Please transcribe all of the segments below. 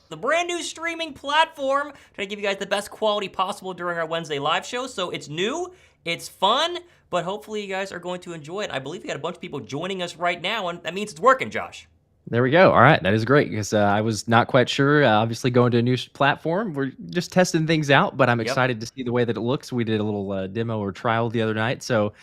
the brand new streaming platform. Trying to give you guys the best quality possible during our Wednesday live show. So it's new, it's fun, but hopefully you guys are going to enjoy it. I believe we got a bunch of people joining us right now, and that means it's working, Josh. There we go. All right. That is great because I was not quite sure. Obviously, going to a new platform, we're just testing things out, but I'm excited to see the way that it looks. We did a little demo or trial the other night. So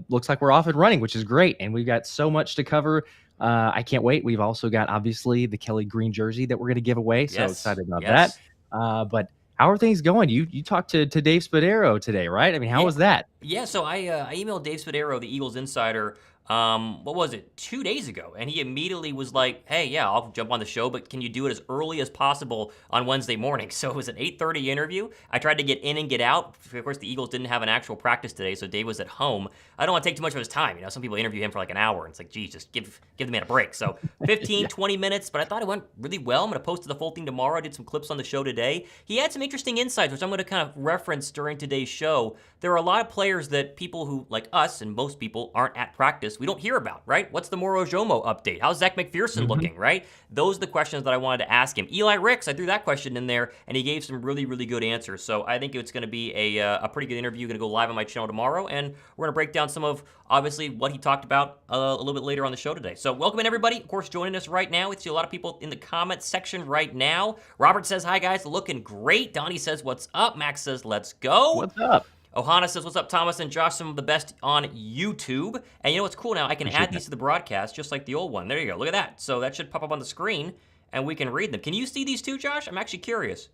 looks like we're off and running, which is great. And we've got so much to cover. I can't wait. We've also got, obviously, the Kelly Green jersey that we're going to give away. So excited about that. But how are things going? You talked to Dave Spadaro today, right? I mean, how was that? Yeah, so I emailed Dave Spadaro, the Eagles insider, what was it, 2 days ago, and he immediately was like, hey, yeah, I'll jump on the show, but can you do it as early as possible on Wednesday morning? So it was an 8:30 interview. I tried to get in and get out. Of course, the Eagles didn't have an actual practice today, so Dave was at home. I don't want to take too much of his time. You know, some people interview him for like an hour, and it's like, geez, just give the man a break. So 15, 20 minutes, but I thought it went really well. I'm going to post the full thing tomorrow. I did some clips on the show today. He had some interesting insights, which I'm going to kind of reference during today's show. There are a lot of players that people who, like us and most people, aren't at practice, we don't hear about, right? What's the Moro Jomo update? How's Zach McPherson looking, right? Those are the questions that I wanted to ask him. Eli Ricks, I threw that question in there, and he gave some really, really good answers. So I think it's going to be a pretty good interview. Going to go live on my channel tomorrow, and we're going to break down some of, obviously, what he talked about a little bit later on the show today. So welcome in, everybody. Of course, joining us right now. We see a lot of people in the comments section right now. Robert says, hi, guys. Looking great. Donnie says, what's up? Max says, let's go. What's up? Ohana says, what's up, Thomas and Josh? Some of the best on YouTube. And you know what's cool now? I can add these to the broadcast just like the old one. There you go. Look at that. So that should pop up on the screen, and we can read them. Can you see these too, Josh? I'm actually curious.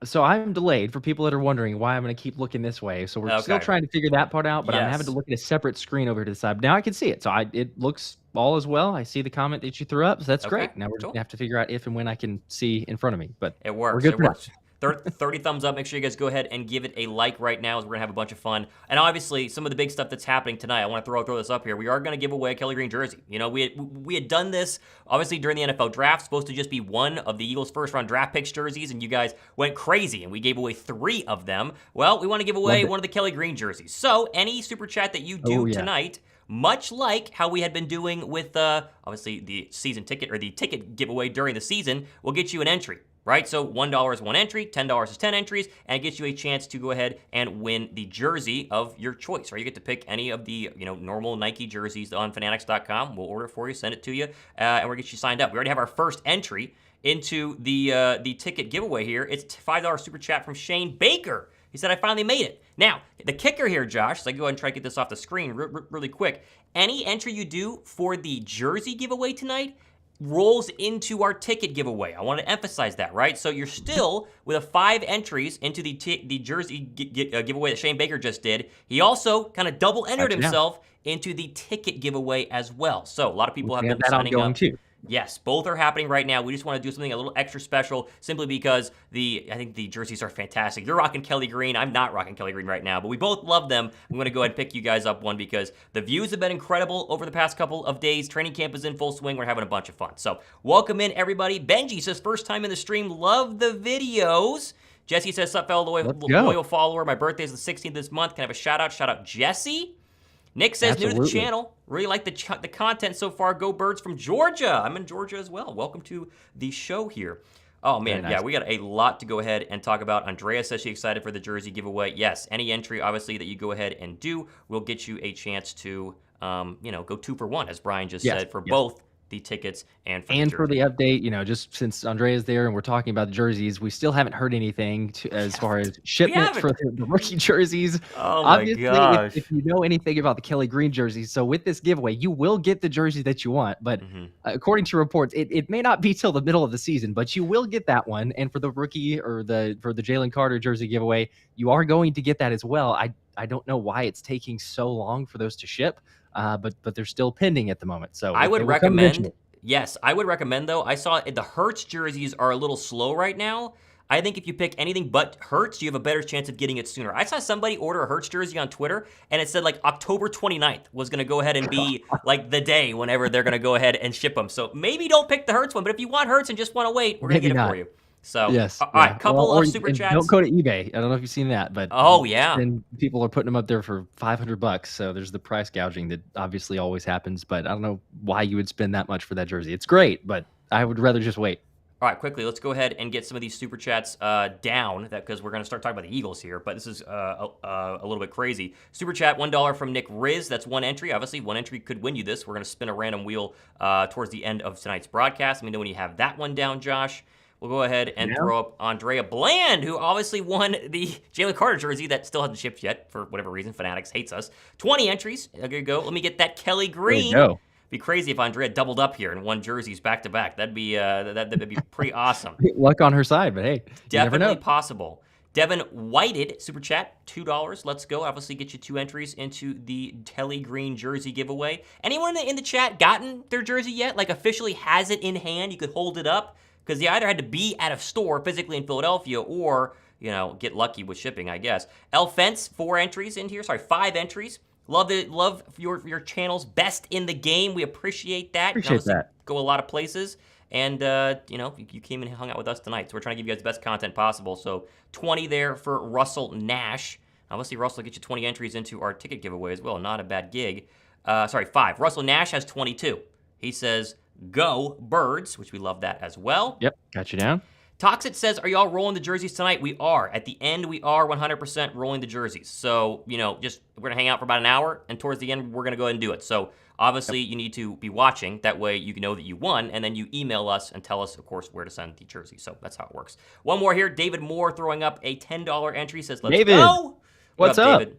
So I'm delayed for people that are wondering why I'm going to keep looking this way. So we're still trying to figure that part out, but I'm having to look at a separate screen over to the side. Now I can see it. So it looks all as well. I see the comment that you threw up. So that's great. Now we're going to have to figure out if and when I can see in front of me. But it works. We're good for 30 thumbs up. Make sure you guys go ahead and give it a like right now, as we're going to have a bunch of fun. And obviously, some of the big stuff that's happening tonight, I want to throw this up here. We are going to give away a Kelly Green jersey. You know, we had done this, obviously, during the NFL draft. Supposed to just be one of the Eagles' first-round draft picks jerseys, and you guys went crazy, and we gave away 3 of them. Well, we want to give away one of the Kelly Green jerseys. So, any super chat that you do tonight, much like how we had been doing with, obviously, the season ticket, or the ticket giveaway during the season, will get you an entry. Right, so $1 is 1 entry, $10 is 10 entries, and it gets you a chance to go ahead and win the jersey of your choice. Right, you get to pick any of the normal Nike jerseys on Fanatics.com. We'll order it for you, send it to you, and we'll get you signed up. We already have our first entry into the ticket giveaway here. It's $5 super chat from Shane Baker. He said, I finally made it. Now, the kicker here, Josh, so I go ahead and try to get this off the screen really quick. Any entry you do for the jersey giveaway tonight rolls into our ticket giveaway. I want to emphasize that, right? So you're still with 5 entries into the jersey giveaway that Shane Baker just did. He also kind of double entered himself into the ticket giveaway as well. So a lot of people have been signing up. Too. Yes, both are happening right now. We just want to do something a little extra special simply because I think the jerseys are fantastic. You're rocking Kelly Green. I'm not rocking Kelly Green right now, but we both love them. I'm going to go ahead and pick you guys up one because the views have been incredible over the past couple of days. Training camp is in full swing. We're having a bunch of fun. So welcome in, everybody. Benji says, first time in the stream. Love the videos. Jesse says, sup, fellow loyal follower. My birthday is the 16th this month. Can I have a shout out? Shout out Jesse. Nick says, new to the channel. Really like the content so far. Go Birds from Georgia. I'm in Georgia as well. Welcome to the show here. Oh, man, yeah, we got a lot to go ahead and talk about. Andrea says she's excited for the jersey giveaway. Yes, any entry, obviously, that you go ahead and do will get you a chance to, go 2 for 1, as Brian just said, for both the tickets and for the update. Just since Andrea's there and we're talking about the jerseys, we still haven't heard anything as far as shipment for the rookie jerseys. Oh my gosh. If you know anything about the Kelly Green jerseys, so with this giveaway, you will get the jersey that you want, but according to reports, it may not be till the middle of the season, but you will get that one. And for the rookie or for the Jalen Carter jersey giveaway, you are going to get that as well. I don't know why it's taking so long for those to ship. But they're still pending at the moment. So I would recommend. Yes, I would recommend though. I saw the Hurts jerseys are a little slow right now. I think if you pick anything but Hurts, you have a better chance of getting it sooner. I saw somebody order a Hurts jersey on Twitter, and it said like October 29th was going to go ahead and be like the day whenever they're going to go ahead and ship them. So maybe don't pick the Hurts one, but if you want Hurts and just want to wait, we're going to get it for you. So, yes. All right, couple of super chats. Don't go to eBay. I don't know if you've seen that, but and people are putting them up there for $500. So there's the price gouging that obviously always happens. But I don't know why you would spend that much for that jersey. It's great, but I would rather just wait. All right, quickly, let's go ahead and get some of these super chats down, because we're going to start talking about the Eagles here, but this is a little bit crazy. Super chat, $1 from Nick Riz. That's one entry. Obviously, one entry could win you this. We're going to spin a random wheel towards the end of tonight's broadcast. Let me know when you have that one down, Josh. We'll go ahead and throw up Andrea Bland, who obviously won the Jalen Carter jersey that still hasn't shipped yet for whatever reason. Fanatics hates us. 20 entries. There you go. Let me get that Kelly Green. There you go. Be crazy if Andrea doubled up here and won jerseys back to back. That'd be pretty awesome. Luck on her side, but hey, Definitely possible. Devin Whited, super chat, $2. Let's go. Obviously, get you 2 entries into the Kelly Green jersey giveaway. Anyone in the chat gotten their jersey yet? Like officially has it in hand? You could hold it up because you either had to be at a store physically in Philadelphia or get lucky with shipping, I guess. El Fence, 4 entries in here. Sorry, 5 entries. Love your channels. Best in the game. We appreciate that. Appreciate that. Go a lot of places. And, you came and hung out with us tonight. So we're trying to give you guys the best content possible. So 20 there for Russell Nash. Obviously, Russell will get you 20 entries into our ticket giveaway as well. Not a bad gig. 5. Russell Nash has 22. He says, go Birds, which we love that as well. Yep, got you down. Toxic says, are y'all rolling the jerseys tonight? We are. At the end, we are 100% rolling the jerseys. So, we're going to hang out for about an hour, and towards the end, we're going to go ahead and do it. So, obviously, you need to be watching. That way, you can know that you won, and then you email us and tell us, of course, where to send the jersey. So, that's how it works. One more here. David Moore throwing up a $10 entry. Says, let's go. What's up? David?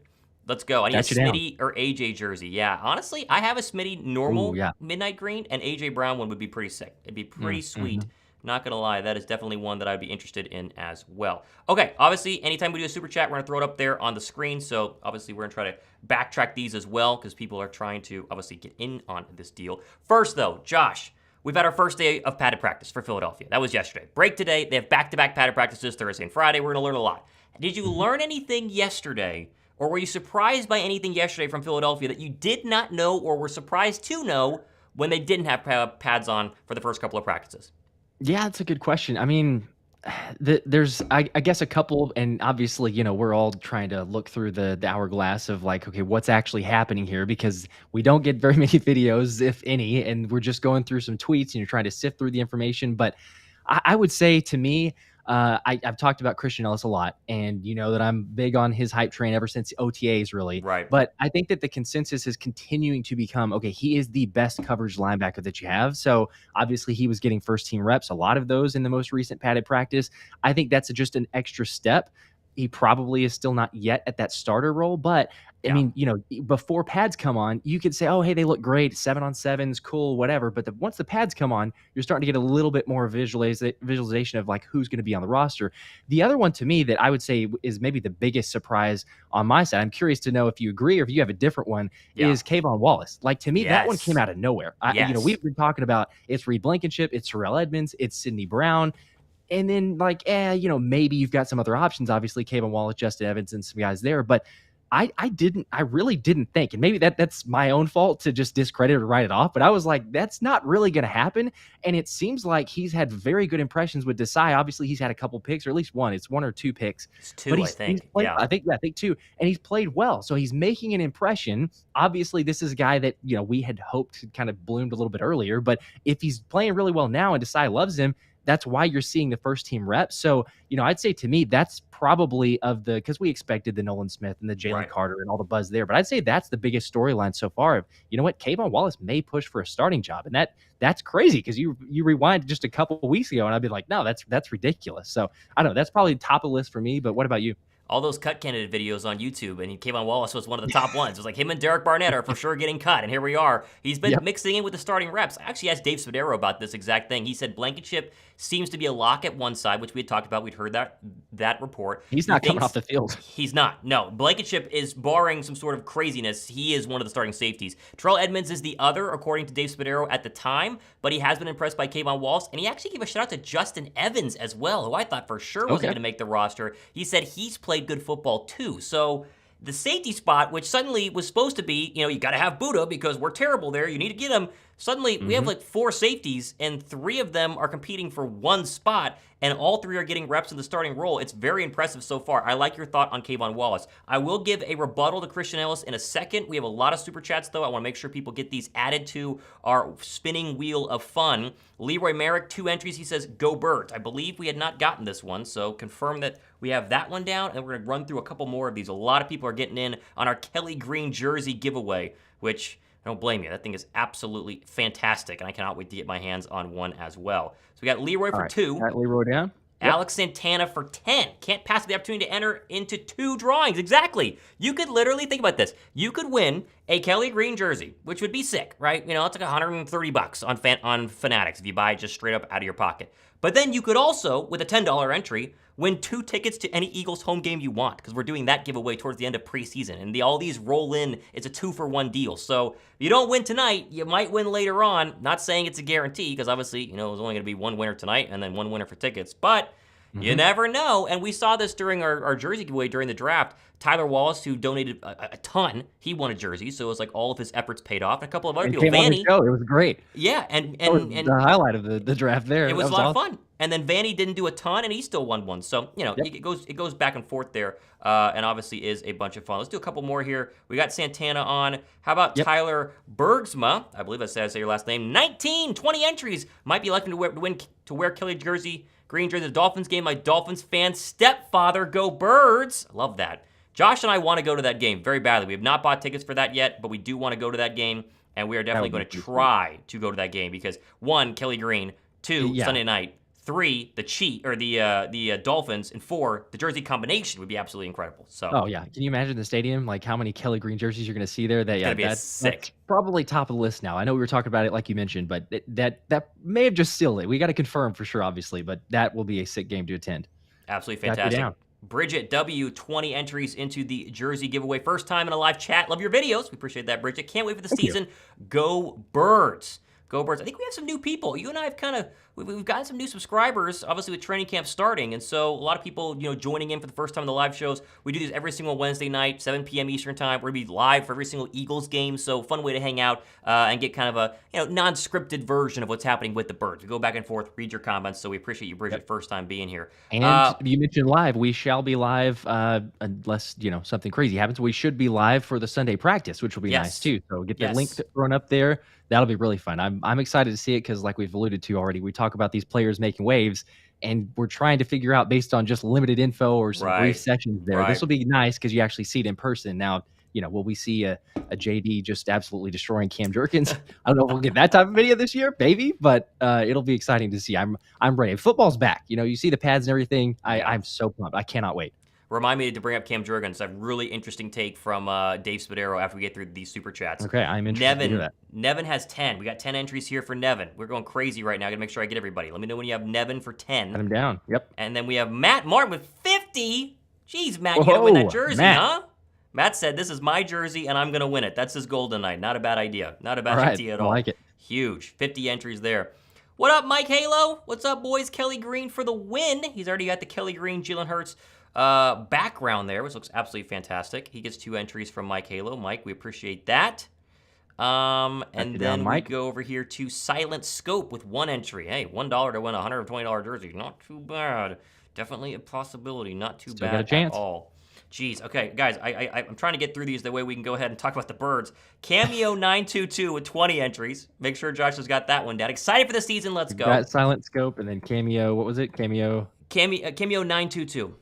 Let's go. I need a Smitty or AJ jersey. Yeah, honestly, I have a Smitty normal midnight green, and AJ Brown one would be pretty sick. It'd be pretty sweet. Not going to lie, that is definitely one that I'd be interested in as well. Okay, obviously, anytime we do a super chat, we're going to throw it up there on the screen. So, obviously, we're going to try to backtrack these as well because people are trying to, obviously, get in on this deal. First, though, Josh, we've had our first day of padded practice for Philadelphia. That was yesterday. Break today. They have back-to-back padded practices Thursday and Friday. We're going to learn a lot. Did you learn anything yesterday, or were you surprised by anything yesterday from Philadelphia that you did not know or were surprised to know when they didn't have pads on for the first couple of practices? Yeah, that's a good question. I mean, there's, I guess, a couple, and obviously, we're all trying to look through the hourglass of like, okay, what's actually happening here? Because we don't get very many videos, if any, and we're just going through some tweets and you're trying to sift through the information. But I would say to me, I've talked about Christian Ellis a lot, and you know that I'm big on his hype train ever since OTAs, really. Right. But I think that the consensus is continuing to become, okay, he is the best coverage linebacker that you have. So obviously he was getting first team reps, a lot of those in the most recent padded practice. I think that's just an extra step. He probably is still not yet at that starter role, but I mean, before pads come on, you could say, oh, hey, they look great. 7-on-7s, cool, whatever. But once the pads come on, you're starting to get a little bit more visualization of like who's going to be on the roster. The other one to me that I would say is maybe the biggest surprise on my side, I'm curious to know if you agree or if you have a different one, is Kayvon Wallace. Like to me, that one came out of nowhere. We've been talking about it's Reed Blankenship, it's Terrell Edmonds, it's Sidney Brown. And then maybe you've got some other options, obviously Kayvon Wallace, Justin Evans, and some guys there. But I really didn't think, and maybe that's my own fault to just discredit or write it off, but I was like, that's not really going to happen. And it seems like he's had very good impressions with Desai. Obviously, he's had a couple picks, or at least one. It's 1 or 2 picks. It's 2, I think. I think 2. And he's played well. So he's making an impression. Obviously, this is a guy that, we had hoped kind of bloomed a little bit earlier. But if he's playing really well now and Desai loves him, that's why you're seeing the first team reps. So, I'd say to me, that's probably because we expected the Nolan Smith and the Jalen Carter and all the buzz there. But I'd say that's the biggest storyline so far of, Kayvon Wallace may push for a starting job. And that's crazy because you rewind just a couple of weeks ago and I'd be like, no, that's ridiculous. So I don't know. That's probably top of the list for me. But what about you? All those cut candidate videos on YouTube, and Kayvon Wallace was one of the top ones. It was like him and Derek Barnett are for sure getting cut, and here we are. He's been mixing in with the starting reps. I actually asked Dave Spadaro about this exact thing. He said Blankenship seems to be a lock at one side, which we had talked about. We'd heard that report. He's not coming off the field. He's not. No. Blankenship is, barring some sort of craziness, he is one of the starting safeties. Terrell Edmonds is the other, according to Dave Spadaro at the time, but he has been impressed by Kayvon Wallace, and he actually gave a shout out to Justin Evans as well, who I thought for sure wasn't going to make the roster. He said he's played good football too. So the safety spot, which suddenly was supposed to be, you got to have Buddha because we're terrible there. You need to get him. Suddenly, we have like 4 safeties, and 3 of them are competing for 1 spot, and all 3 are getting reps in the starting role. It's very impressive so far. I like your thought on Kayvon Wallace. I will give a rebuttal to Christian Ellis in a second. We have a lot of super chats, though. I want to make sure people get these added to our spinning wheel of fun. Leroy Merrick, 2 entries. He says, go Birds. I believe we had not gotten this one, so confirm that we have that one down, and we're going to run through a couple more of these. A lot of people are getting in on our Kelly Green jersey giveaway, which I don't blame you. That thing is absolutely fantastic, and I cannot wait to get my hands on one as well. So we got Leroy for 2. Got Leroy down. Alex Santana for 10. Can't pass the opportunity to enter into 2 drawings. Exactly. You could literally think about this. You could win a Kelly Green jersey, which would be sick, right? You know, it's like $130 on Fanatics if you buy it just straight up out of your pocket. But then you could also, with a $10 entry, win 2 tickets to any Eagles home game you want, because we're doing that giveaway towards the end of preseason. And all these roll in, it's a 2-for-1 deal. So if you don't win tonight, you might win later on. Not saying it's a guarantee, because obviously, you know, there's only going to be 1 winner tonight and then 1 winner for tickets. But you never know. And we saw this during our jersey giveaway during the draft. Tyler Wallace, who donated a ton, he won a jersey, so it was like all of his efforts paid off. And a couple of other people, Vanny. It was great. Yeah, and the highlight of the draft there. It was a lot of fun. And then Vanny didn't do a ton, and he still won one. So, you know, it goes back and forth there, and obviously is a bunch of fun. Let's do a couple more here. We got Santana on. How about Tyler Bergsma? I believe that's how I say your last name. 20 entries. Might be lucky to wear Kelly Green jersey, the Dolphins game. My Dolphins fan stepfather, go Birds. I love that. Josh and I want to go to that game very badly. We have not bought tickets for that yet, but we do want to go to that game, and we are definitely going to try to go to that game because 1, Kelly Green, 2, Sunday night, 3, the Dolphins, and 4, the jersey combination would be absolutely incredible. So. Oh yeah, can you imagine the stadium? Like how many Kelly Green jerseys you're going to see there? That's sick. That's probably top of the list now. I know we were talking about it like you mentioned, but that may have just sealed it. We got to confirm for sure, obviously, but that will be a sick game to attend. Absolutely fantastic. Bridget W, 20 entries into the jersey giveaway. First time in a live chat. Love your videos. We appreciate that, Bridget. Can't wait for the season. Go Birds. Go Birds. I think we have some new people. You and I have we've gotten some new subscribers, obviously with training camp starting, and so a lot of people, you know, joining in for the first time in the live shows. We do these every single Wednesday night, 7 p.m. Eastern time. We're gonna be live for every single Eagles game, so fun way to hang out and get kind of a non-scripted version of what's happening with the Birds. We go back and forth, read your comments, so we appreciate you, Bridget, first time being here. And you mentioned live. We shall be live unless something crazy happens. We should be live for the Sunday practice, which will be nice too. So get the link thrown up there. That'll be really fun. I'm excited to see it because, like we've alluded to already, we talk about these players making waves, and we're trying to figure out based on just limited info or some brief sessions there. This will be nice because you actually see it in person. Now, will we see a JD just absolutely destroying Cam Jurgens? I don't know if we'll get that type of video this year, maybe, but it'll be exciting to see. I'm ready. Football's back. You see the pads and everything. I'm so pumped. I cannot wait. Remind me to bring up Cam Jurgens. A really interesting take from Dave Spadaro after we get through these super chats. Okay, I'm interested to hear that. Nevin has 10. We got 10 entries here for Nevin. We're going crazy right now. I got to make sure I get everybody. Let me know when you have Nevin for 10. Got him down. Yep. And then we have Matt Martin with 50. Jeez, Matt, you got to win that jersey, huh? Matt said, this is my jersey, and I'm going to win it. That's his goal tonight. Not a bad idea. Not a bad idea at all. I like it. Huge. 50 entries there. What up, Mike Halo? What's up, boys? Kelly Green for the win. He's already got the Kelly Green, Jalen Hurts background there, which looks absolutely fantastic. He gets 2 entries from Mike Halo. Mike, we appreciate that. And then we go over here to Silent Scope with 1 entry. Hey, $1 to win a $120 jersey. Not too bad. Definitely a possibility. Not too bad at all. Jeez. Okay, guys, I'm trying to get through these the way we can go ahead and talk about the Birds. Cameo 922 with 20 entries. Make sure Josh has got that one down. Excited for the season. Let's go. Got Silent Scope and then Cameo. What was it? Cameo 922.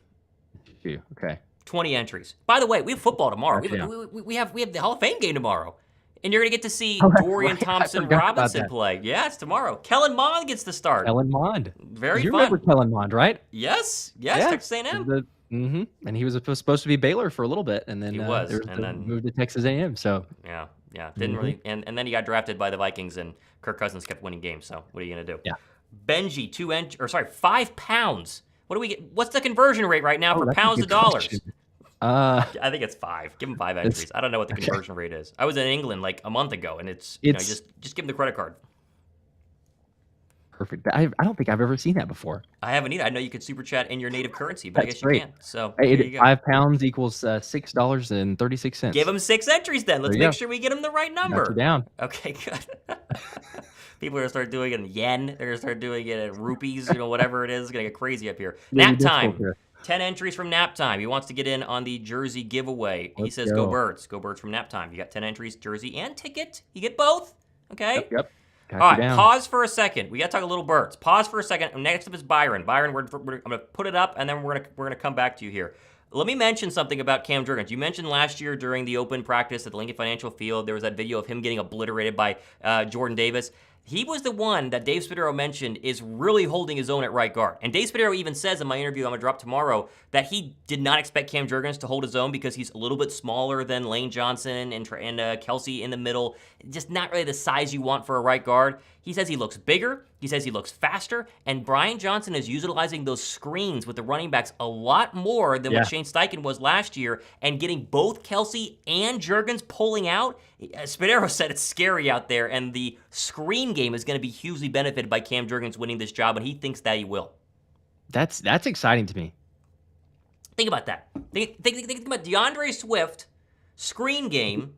Okay. 20 entries. By the way, we have football tomorrow. We have the Hall of Fame game tomorrow. And you're going to get to see Dorian Thompson-Robinson play. Yeah, it's tomorrow. Kellen Mond gets the start. Kellen Mond. Very fun. You remember Kellen Mond, right? Yes, Texas A&M. And he was supposed to be Baylor for a a little and then he was, and then moved to Texas A&M. So yeah, didn't really, and then he got drafted by the Vikings, and Kirk Cousins kept winning games. So what are you gonna do? Yeah, Benji 5 pounds. What do we get? What's the conversion rate right now for pounds to dollars? I think it's 5. Give him 5 entries. I don't know what the conversion rate is. I was in England like a month ago, and it's just give him the credit card. Perfect. I don't think I've ever seen that before. I haven't either. I know you could super chat in your native currency, but I guess great. You can. So there you go. 5 pounds equals $6.36. Give him 6 entries then. Let's make sure we get him the right number. Down. Okay, good. People are gonna start doing it in yen. They're gonna start doing it in rupees. Whatever it is, it's gonna get crazy up here. It'll be Nap difficult time. here. 10 entries from Nap Time. He wants to get in on the jersey giveaway. He Let's says, go go. Birds. Go Birds from Nap Time. You got 10 entries, jersey and ticket. You get both. Okay? Yep. Got All you right, down. pause for a second. We got to talk a little Birds. Pause for a second. Next up is Byron. Byron, I'm going to put it up, and then we're gonna come back to you here. Let me mention something about Cam Jurgens. You mentioned last year during the open practice at the Lincoln Financial Field, there was that video of him getting obliterated by Jordan Davis. He was the one that Dave Spadaro mentioned is really holding his own at right guard. And Dave Spadaro even says in my interview I'm going to drop tomorrow that he did not expect Cam Jurgens to hold his own because he's a little bit smaller than Lane Johnson and Kelsey in the middle. Just not really the size you want for a right guard. He says he looks bigger. He says he looks faster. And Brian Johnson is utilizing those screens with the running backs a lot more than what Shane Steichen was last year. And getting both Kelsey and Jurgens pulling out, Spadaro said it's scary out there. And the screen game is going to be hugely benefited by Cam Jurgens winning this job. And he thinks that he will. That's exciting to me. Think about that. Think about DeAndre Swift screen game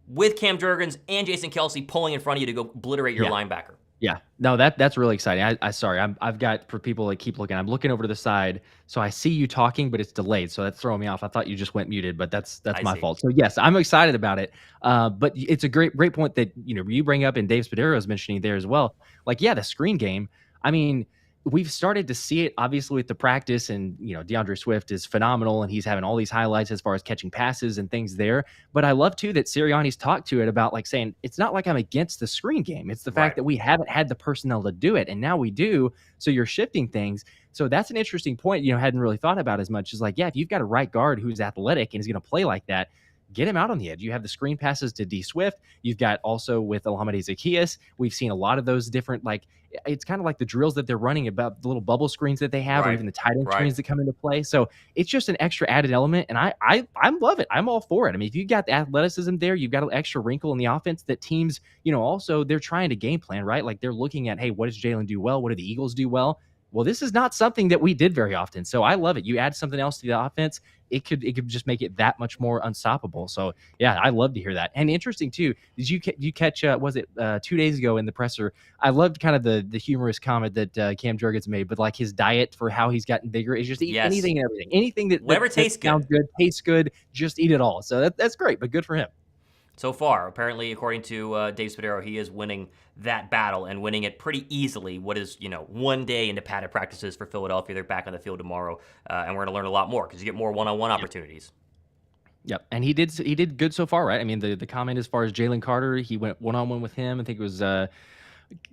with Cam Jurgens and Jason Kelsey pulling in front of you to go obliterate your linebacker. Yeah, no, that's really exciting. I've got, for people that keep looking, I'm looking over to the side, so I see you talking, but it's delayed, so that's throwing me off. I thought you just went muted, but that's my fault. So yes, I'm excited about it. But it's a great point that you bring up, and Dave Spadaro is mentioning there as well. Like, yeah, the screen game. I mean, we've started to see it obviously with the practice, and DeAndre Swift is phenomenal, and he's having all these highlights as far as catching passes and things there. But I love too that Sirianni's talked to it about, like, saying it's not like I'm against the screen game. It's the fact that we haven't had the personnel to do it, and now we do. So you're shifting things. So that's an interesting point. Hadn't really thought about as much as, like, yeah, if you've got a right guard who's athletic and is going to play like that, get him out on the edge. You have the screen passes to D Swift. You've got also with Olamide Zaccheaus. We've seen a lot of those different, like, it's kind of like the drills that they're running about the little bubble screens that they have, or even the tight end screens that come into play. So it's just an extra added element, and I love it. I'm all for it. I mean, if you got the athleticism there, you've got an extra wrinkle in the offense that teams, also they're trying to game plan, right? Like, they're looking at, hey, what does Jalen do well? What do the Eagles do well? Well, this is not something that we did very often. So I love it. You add something else to the offense, it could just make it that much more unstoppable. So yeah, I love to hear that. And interesting too, did you catch was it 2 days ago in the presser? I loved kind of the humorous comment that Cam Jurgens made, but like his diet for how he's gotten bigger is just eat anything and everything. Anything that tastes sounds good, tastes good, just eat it all. So that's great, but good for him. So far, apparently, according to Dave Spadaro, he is winning that battle and winning it pretty easily. What is, 1 day into padded practices for Philadelphia. They're back on the field tomorrow, and we're going to learn a lot more because you get more one-on-one opportunities. Yep, and he did good so far, right? I mean, the comment as far as Jalen Carter, he went one-on-one with him. I think it was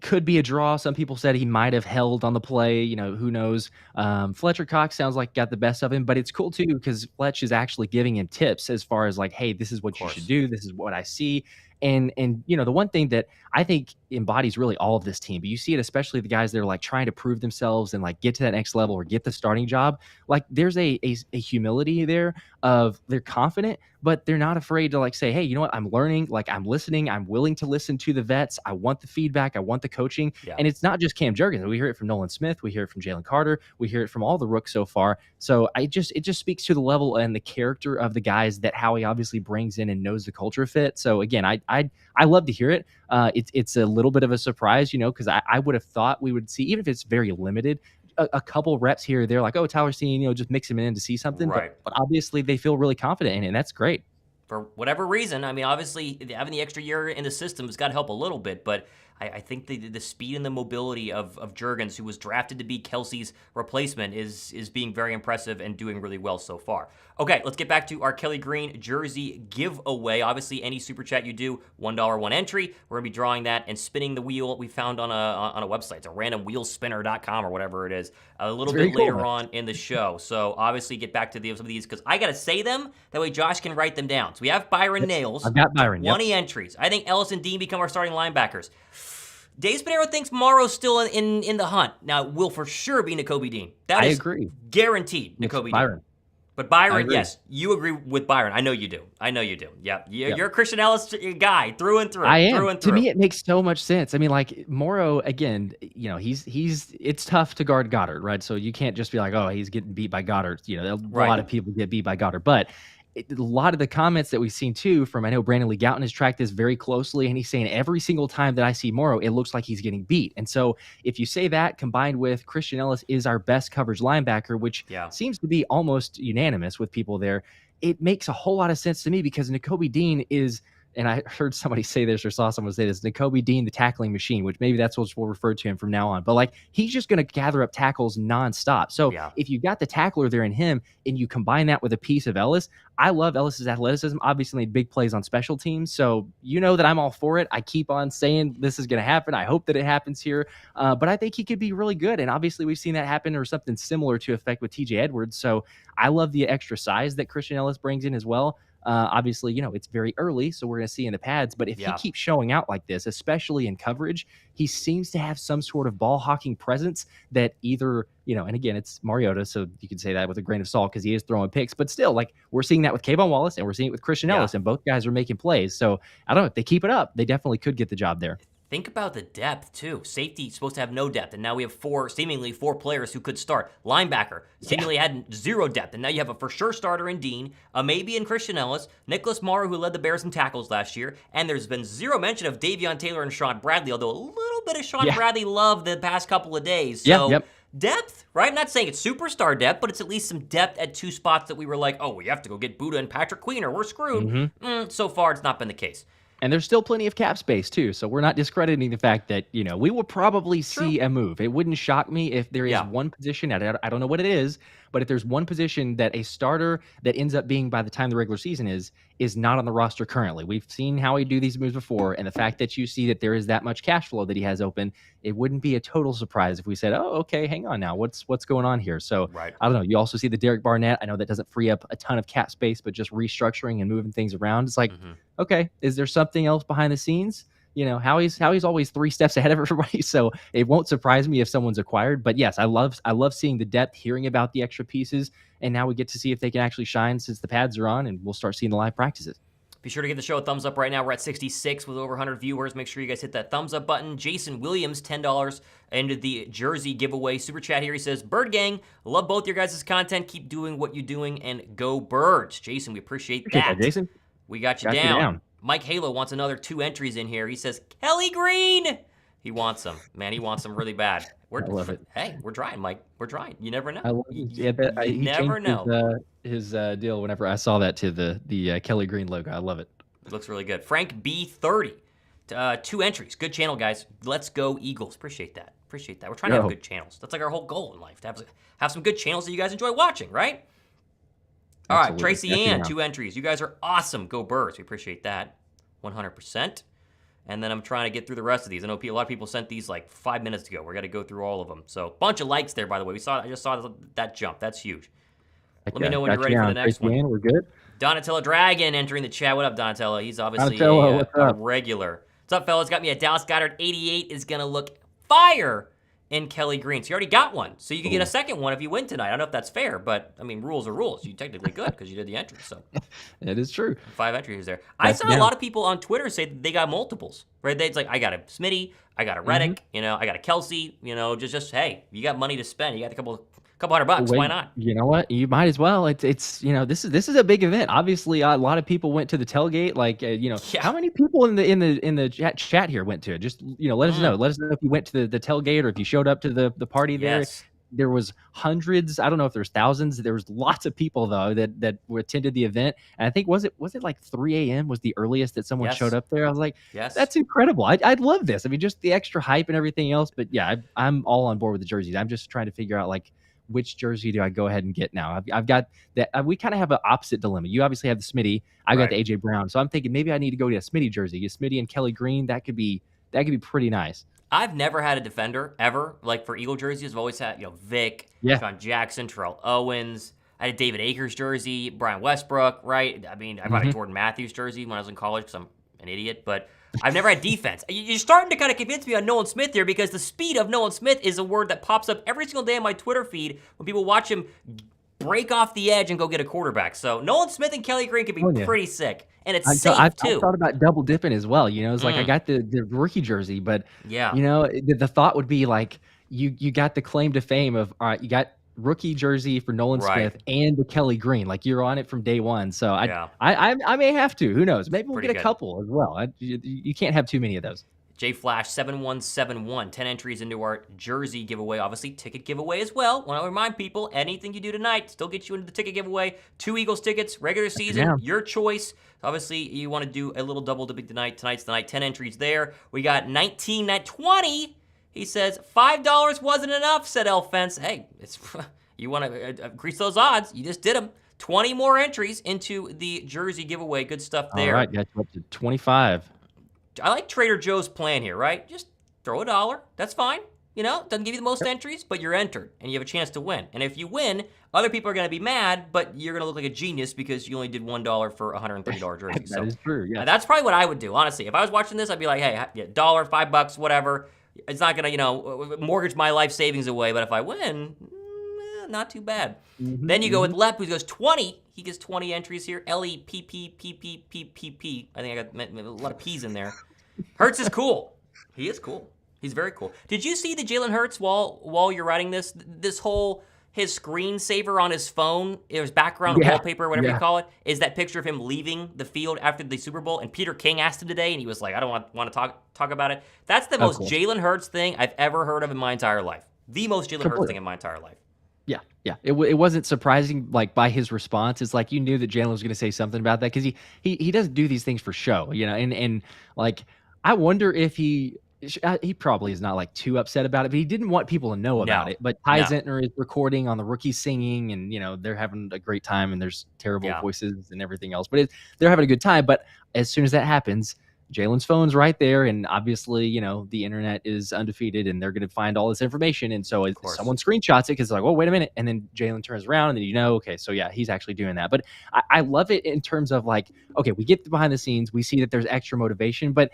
could be a draw. Some people said he might have held on the play. Who knows? Fletcher Cox sounds like got the best of him, but it's cool too because Fletch is actually giving him tips as far as, like, hey, this is what you should do. This is what I see. And the one thing that I think embodies really all of this team, but you see it especially the guys that are, like, trying to prove themselves and, like, get to that next level or get the starting job. Like, there's a humility there of they're confident, but they're not afraid to, like, say, hey, you know what? I'm learning, like, I'm listening. I'm willing to listen to the vets. I want the feedback. I want the coaching. Yeah. And it's not just Cam Jurgens. We hear it from Nolan Smith. We hear it from Jalen Carter. We hear it from all the rooks so far. So it just speaks to the level and the character of the guys that Howie obviously brings in and knows the culture fit. So again, I love to hear it. It's a little bit of a surprise, because I would have thought we would see, even if it's very limited, a couple reps here or there, like, oh, Tyler Steen, just mix him in to see something. Right. But obviously they feel really confident in it, and that's great. For whatever reason, I mean, obviously having the extra year in the system has got to help a little bit, but I think the speed and the mobility of Jurgens, who was drafted to be Kelsey's replacement, is being very impressive and doing really well so far. Okay, let's get back to our Kelly Green jersey giveaway. Obviously, any super chat you do, $1 one entry. We're gonna be drawing that and spinning the wheel we found on a website. It's a randomwheelspinner.com or whatever it is. A little bit later on in the show. So obviously, get back to some of these because I gotta say them. That way, Josh can write them down. So we have Byron Nails. I've got Byron. 20 entries. I think Ellis and Dean become our starting linebackers. Dave Spadaro thinks Morrow's still in the hunt. Now, it will for sure be Nakobe Dean. I agree. Guaranteed Nakobe Dean. But Byron, yes, you agree with Byron. I know you do. Yeah, you're a Christian Ellis guy through and through. I am. Through and through. To me, it makes so much sense. I mean, like, Morrow, again, it's tough to guard Goddard, right? So you can't just be like, oh, he's getting beat by Goddard. A lot of people get beat by Goddard. But a lot of the comments that we've seen too from, I know Brandon Lee Gouton has tracked this very closely, and he's saying every single time that I see Morrow, it looks like he's getting beat. And so if you say that combined with Christian Ellis is our best coverage linebacker, which seems to be almost unanimous with people there, it makes a whole lot of sense to me because Nakobe Dean is, and I heard somebody say this or saw someone say this, Nakobe Dean, the tackling machine, which maybe that's what we'll refer to him from now on. But like, he's just going to gather up tackles nonstop. So if you got the tackler there in him and you combine that with a piece of Ellis, I love Ellis's athleticism. Obviously made big plays on special teams. So you know that I'm all for it. I keep on saying this is going to happen. I hope that it happens here. But I think he could be really good. And obviously we've seen that happen or something similar to effect with TJ Edwards. So I love the extra size that Christian Ellis brings in as well. Obviously, it's very early, so we're going to see in the pads. But if he keeps showing out like this, especially in coverage, he seems to have some sort of ball hawking presence that either, and again, it's Mariota, so you can say that with a grain of salt because he is throwing picks. But still, like, we're seeing that with Kayvon Wallace and we're seeing it with Christian Ellis, and both guys are making plays. So I don't know. If they keep it up, they definitely could get the job there. Think about the depth, too. Safety supposed to have no depth, and now we have seemingly four players who could start. Linebacker seemingly had zero depth, and now you have a for-sure starter in Dean, a maybe in Christian Ellis, Nicholas Morrow, who led the Bears in tackles last year, and there's been zero mention of Davion Taylor and Sean Bradley, although a little bit of Sean Bradley love the past couple of days. So depth, right? I'm not saying it's superstar depth, but it's at least some depth at two spots that we were like, oh, we have to go get Buddha and Patrick Queen or we're screwed. So far, it's not been the case. And there's still plenty of cap space, too. So we're not discrediting the fact that, we will probably see a move. It wouldn't shock me if there is one position, I don't know what it is, but if there's one position that a starter that ends up being by the time the regular season is not on the roster currently. We've seen how he do these moves before, and the fact that you see that there is that much cash flow that he has open, it wouldn't be a total surprise if we said, oh, okay, hang on now, what's going on here? So I don't know. You also see the Derek Barnett. I know that doesn't free up a ton of cap space, but just restructuring and moving things around. It's like, okay, is there something else behind the scenes? How he's always 3 steps ahead of everybody. So it won't surprise me if someone's acquired. But yes, I love seeing the depth, hearing about the extra pieces, and now we get to see if they can actually shine since the pads are on, and we'll start seeing the live practices. Be sure to give the show a thumbs up right now. We're at 66 with over 100 viewers. Make sure you guys hit that thumbs up button. Jason Williams, $10 into the jersey giveaway. Super chat here. He says, Bird Gang, love both your guys' content. Keep doing what you're doing and go Birds. Jason, we appreciate that. Jason. We got you down. Mike Halo wants another 2 entries in here. He says, Kelly Green. He wants them. Man, he wants them really bad. I love it. Hey, we're trying, Mike. We're trying. You never know. I love it. You never know. His deal whenever I saw that to the Kelly Green logo. I love it. It looks really good. Frank B30. 2 entries. Good channel, guys. Let's go Eagles. Appreciate that. We're trying to have good channels. That's like our whole goal in life, to have some good channels that you guys enjoy watching, right? All right, Tracy Ann, 2 entries. You guys are awesome. Go Birds. We appreciate that. 100%. And then I'm trying to get through the rest of these. I know a lot of people sent these like 5 minutes ago. We're going to go through all of them. So, bunch of likes there, by the way. I just saw that jump. That's huge. Let me know when you're ready for the next one. We're good. Donatello Dragon entering the chat. What up, Donatello? He's obviously a regular. What's up, fellas? Got me a Dallas Goedert 88 is going to look fire in Kelly Green. So you already got one. So you can get a second one if you win tonight. I don't know if that's fair, but I mean, rules are rules. You technically good because you did the entry. So that is true. 5 entries there. I saw a lot of people on Twitter say that they got multiples, right? It's like, I got a Smitty, I got a Reddick, I got a Kelsey, just hey, you got money to spend. You got a couple $100. Why not? You know what? You might as well. It's this is a big event. Obviously, a lot of people went to the tailgate. Like how many people in the chat here went to it? Just let us know. Let us know if you went to the tailgate or if you showed up to the party there. Yes. There was hundreds. I don't know if there's thousands. There was lots of people though that attended the event. And I think was it like 3 a.m. was the earliest that someone showed up there. I was like, that's incredible. I'd love this. I mean, just the extra hype and everything else. But yeah, I'm all on board with the jerseys. I'm just trying to figure out like, which jersey do I go ahead and get now? I've got that. We kind of have an opposite dilemma. You obviously have the Smitty. I got the AJ Brown. So I'm thinking maybe I need to go to a Smitty jersey. A Smitty and Kelly Green. That could be pretty nice. I've never had a defender ever. Like for Eagle jerseys, I've always had Vic, Sean Jackson, Terrell Owens. I had a David Akers jersey, Brian Westbrook. Right. I mean, I bought a Jordan Matthews jersey when I was in college because I'm an idiot, but I've never had defense. You're starting to kind of convince me on Nolan Smith here because the speed of Nolan Smith is a word that pops up every single day on my Twitter feed when people watch him break off the edge and go get a quarterback. So Nolan Smith and Kelly Green could be pretty sick, and it's safe too. I've thought about double dipping as well. It's like I got the rookie jersey, but the thought would be like you got the claim to fame of all right, you got rookie jersey for Nolan Right. Smith and the Kelly Green. Like, you're on it from day one. So Yeah. I may have to. Who knows? Maybe we'll Pretty get a good. couple as well. You can't have too many of those. J Flash 7171, 10 entries into our jersey giveaway. Obviously, ticket giveaway as well. Want to remind people, anything you do tonight still gets you into the ticket giveaway. 2 Eagles tickets, regular season, your choice. Obviously, you want to do a little double dipping tonight. Tonight's the night. 10 entries there. We got 19 at 20. He says $5 wasn't enough, said El Fence. Hey, it's you want to increase those odds. You just did them. 20 more entries into the jersey giveaway. Good stuff there. All right, got you up to 25. I like Trader Joe's plan here, right? Just throw $1. That's fine. You know, doesn't give you the most entries, but you're entered, and you have a chance to win. And if you win, other people are going to be mad, but you're going to look like a genius because you only did $1 for a $130 jersey. That is true, yeah. That's probably what I would do, honestly. If I was watching this, I'd be like, hey, yeah, $1, $5, whatever. It's not going to, mortgage my life savings away, but if I win, not too bad. Then you go with Lep, who goes 20. He gets 20 entries here. L-E-P-P-P-P-P-P-P. I think I got a lot of P's in there. Hurts is cool. He is cool. He's very cool. Did you see the Jalen Hurts while you're writing this? This whole, his screensaver on his phone, his background wallpaper, whatever you call it, is that picture of him leaving the field after the Super Bowl. And Peter King asked him today, and he was like, I don't want to talk about it. That's the most Jalen Hurts thing I've ever heard of in my entire life. The most Jalen Hurts thing in my entire life. Yeah. It wasn't surprising, like, by his response. It's like you knew that Jalen was going to say something about that because he doesn't do these things for show, you know. And like, I wonder if he probably is not like too upset about it, but he didn't want people to know about it. But Ty Zentner is recording on the rookie singing, and you know they're having a great time, and there's terrible voices and everything else, but they're having a good time. But as soon as that happens, Jalen's phone's right there, and obviously, you know, the internet is undefeated, and they're going to find all this information. And so if someone screenshots it, because like, oh, wait a minute, and then Jalen turns around, and then okay, so yeah, he's actually doing that. But I love it in terms of like, okay, we get behind the scenes, we see that there's extra motivation, but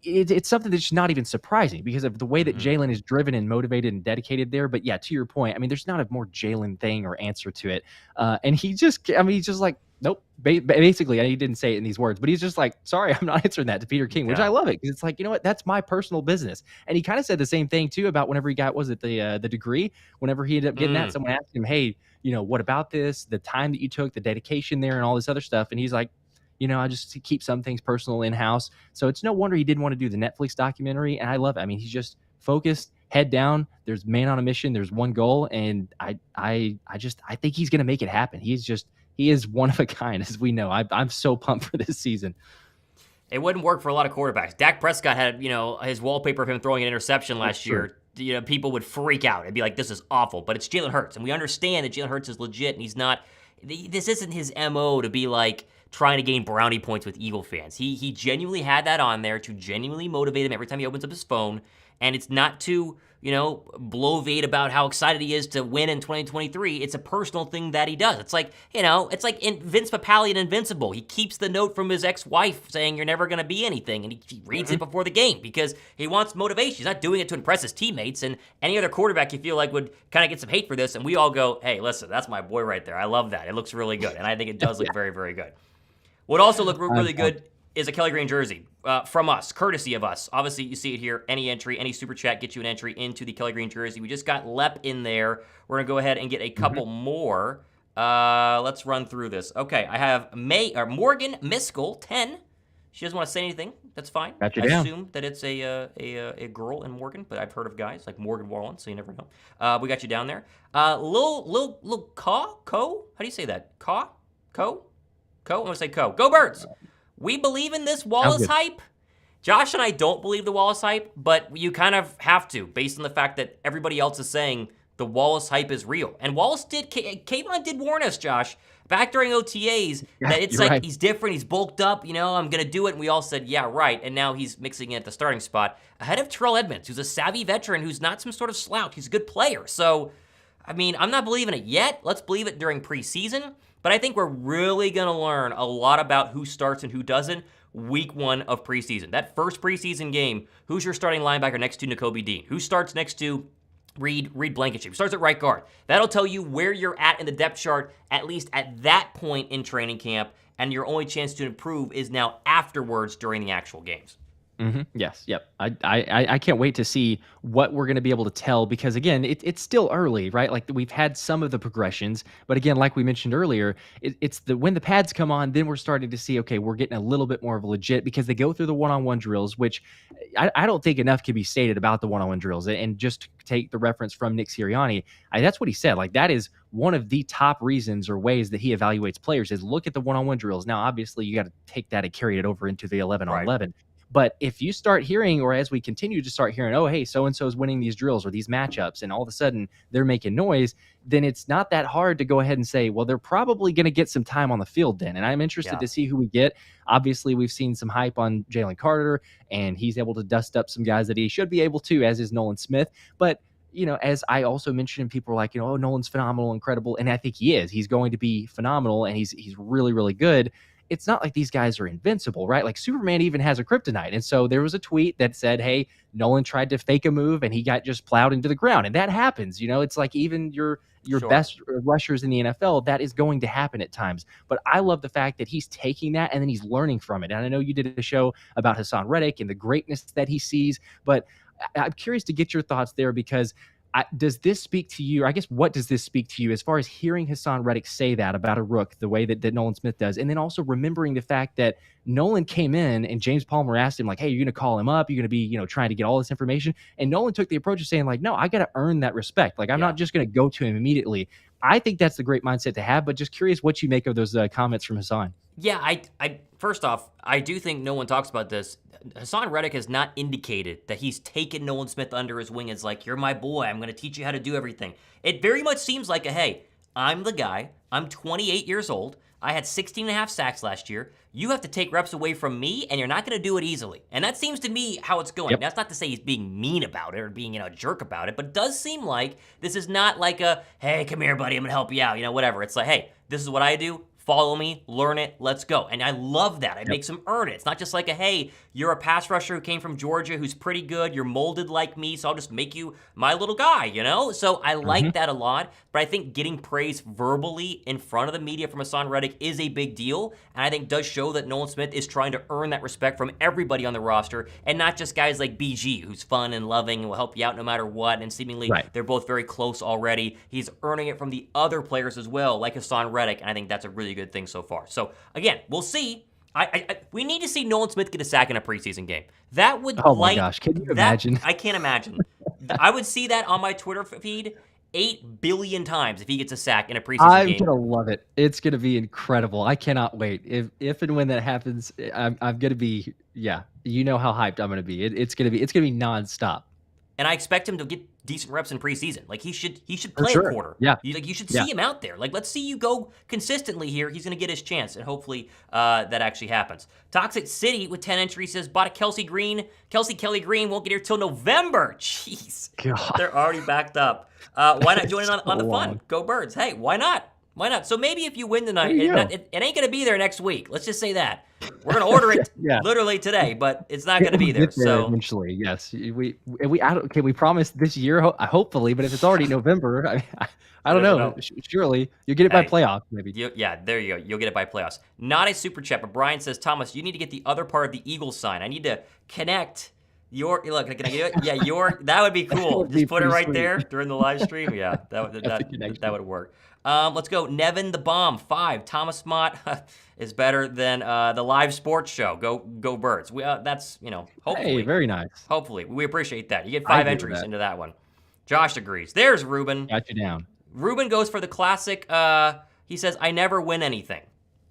it's something that's not even surprising because of the way that Jalen is driven and motivated and dedicated there. But yeah, to your point, I mean, there's not a more Jalen thing or answer to it. And he's just like, nope. Basically, he didn't say it in these words, but he's just like, sorry, I'm not answering that to Peter King, which I love it because it's like, you know what, that's my personal business. And he kind of said the same thing too about whenever he got, was it the degree? Whenever he ended up getting that, someone asked him, hey, you know, what about this? The time that you took, the dedication there, and all this other stuff. And he's like, you know, I just keep some things personal in-house. So it's no wonder he didn't want to do the Netflix documentary. And I love it. I mean, he's just focused, head down. There's man on a mission. There's one goal. And I think he's going to make it happen. He is one of a kind, as we know. I'm so pumped for this season. It wouldn't work for a lot of quarterbacks. Dak Prescott had, you know, his wallpaper of him throwing an interception last year. You know, people would freak out and be like, this is awful. But it's Jalen Hurts. And we understand that Jalen Hurts is legit, and he's not, this isn't his MO to be like, trying to gain brownie points with Eagle fans. He genuinely had that on there to genuinely motivate him every time he opens up his phone, and it's not to, you know, bloviate about how excited he is to win in 2023. It's a personal thing that he does. It's like, you know, it's like in Vince Papale in Invincible. He keeps the note from his ex-wife saying you're never going to be anything, and he reads it before the game because he wants motivation. He's not doing it to impress his teammates, and any other quarterback you feel like would kind of get some hate for this, and we all go, hey, listen, that's my boy right there. I love that. It looks really good, and I think it does look very, very good. What also looked really good is a Kelly Green jersey from us, courtesy of us. Obviously, you see it here. Any entry, any super chat gets you an entry into the Kelly Green jersey. We just got Lep in there. We're going to go ahead and get a couple more. Let's run through this. Okay, I have Morgan Miskell, 10. She doesn't want to say anything. That's fine. I assume that it's a girl in Morgan, but I've heard of guys like Morgan Wallen, so you never know. We got you down there. Lil Co? How do you say that? Co? I'm going to say Co. Go Birds. We believe in this Wallace hype. Josh and I don't believe the Wallace hype, but you kind of have to, based on the fact that everybody else is saying the Wallace hype is real. And Wallace Kayvon did warn us, Josh, back during OTAs, that it's like he's different, he's bulked up, you know, I'm going to do it. And we all said, yeah, right. And now he's mixing it at the starting spot ahead of Terrell Edmonds, who's a savvy veteran, who's not some sort of slouch. He's a good player. So, I mean, I'm not believing it yet. Let's believe it during preseason. But I think we're really going to learn a lot about who starts and who doesn't week 1 of preseason. That first preseason game, who's your starting linebacker next to Nakobe Dean? Who starts next to Reed Blankenship? Who starts at right guard? That'll tell you where you're at in the depth chart, at least at that point in training camp, and your only chance to improve is now afterwards during the actual games. Yes. Yep. I can't wait to see what we're going to be able to tell because again, it's still early, right? Like we've had some of the progressions, but again, like we mentioned earlier, it's the when the pads come on, then we're starting to see okay, we're getting a little bit more of a legit because they go through the one-on-one drills, which I don't think enough can be stated about the one-on-one drills. And just to take the reference from Nick Sirianni, that's what he said. Like that is one of the top reasons or ways that he evaluates players is look at the one-on-one drills. Now, obviously, you got to take that and carry it over into the 11 on Right. 11. But if you start hearing, or as we continue to start hearing, oh, hey, so and so is winning these drills or these matchups, and all of a sudden they're making noise, then it's not that hard to go ahead and say, well, they're probably going to get some time on the field then. And I'm interested Yeah. to see who we get. Obviously, we've seen some hype on Jalen Carter, and he's able to dust up some guys that he should be able to, as is Nolan Smith. But as I also mentioned, people are like, oh, Nolan's phenomenal, incredible, and I think he is. He's going to be phenomenal, and he's really, really good. It's not like these guys are invincible, right? Like Superman even has a kryptonite. And so there was a tweet that said, hey, Nolan tried to fake a move and he got just plowed into the ground. And that happens. It's like even your Sure. best rushers in the NFL, that is going to happen at times. But I love the fact that he's taking that and then he's learning from it. And I know you did a show about Hassan Reddick and the greatness that he sees, but I'm curious to get your thoughts there because does this speak to you? Or I guess what does this speak to you as far as hearing Hassan Reddick say that about a rook the way that Nolan Smith does? And then also remembering the fact that Nolan came in and James Palmer asked him like, hey, you're going to call him up. You're going to be, trying to get all this information. And Nolan took the approach of saying like, no, I got to earn that respect. Like, I'm not just going to go to him immediately. I think that's the great mindset to have, but just curious what you make of those comments from Hassan. Yeah, I first off, I do think no one talks about this. Hassan Reddick has not indicated that he's taken Nolan Smith under his wing as like, you're my boy, I'm going to teach you how to do everything. It very much seems like hey, I'm the guy, I'm 28 years old, I had 16 and a half sacks last year, you have to take reps away from me, and you're not going to do it easily. And that seems to me how it's going. Yep. That's not to say he's being mean about it or being, a jerk about it, but it does seem like this is not like hey, come here, buddy, I'm going to help you out, whatever. It's like, hey, this is what I do. Follow me, learn it, let's go. And I love that. It makes him earn it. It's not just like hey, you're a pass rusher who came from Georgia who's pretty good, you're molded like me, so I'll just make you my little guy, So I like that a lot, but I think getting praise verbally in front of the media from Hassan Reddick is a big deal, and I think does show that Nolan Smith is trying to earn that respect from everybody on the roster, and not just guys like BG, who's fun and loving and will help you out no matter what, and seemingly they're both very close already. He's earning it from the other players as well, like Hassan Reddick, and I think that's a really good thing so far. So again, we'll see. We need to see Nolan Smith get a sack in a preseason game. That would my gosh, can you imagine? I can't imagine. I would see that on my Twitter feed 8 billion times if he gets a sack in a preseason game. I'm gonna love it. It's gonna be incredible. I cannot wait. If and when that happens, I'm gonna be how hyped I'm gonna be. It's gonna be nonstop. And I expect him to get decent reps in preseason. Like he should play a quarter. Yeah. You should see him out there. Like let's see you go consistently here. He's going to get his chance, and hopefully that actually happens. Toxic City with 10 entries says bought a Kelsey Kelly Green won't get here till November. Jeez, God. They're already backed up. Why not join in on the fun? Go Birds! Hey, why not? Why not? So maybe if you win tonight, it ain't going to be there next week. Let's just say that. We're going to order it literally today, but it's not going to be there. So eventually, yes. Can we promise this year? Hopefully, but if it's already November, I don't know. Surely you'll get it by playoffs, maybe. There you go. You'll get it by playoffs. Not a super chat, but Brian says, Thomas, you need to get the other part of the Eagles sign. I need to connect your look. Can I get it? Yeah, that would be cool. Just put it right there during the live stream. Yeah, that would work. Let's go. Nevin the Bomb 5. Thomas Mott is better than the live sports show. Go Birds. That's hopefully. Hey, very nice. Hopefully, we appreciate that. You get 5 entries into that one. Josh agrees. There's Ruben. Got you down. Ruben goes for the classic. He says, "I never win anything."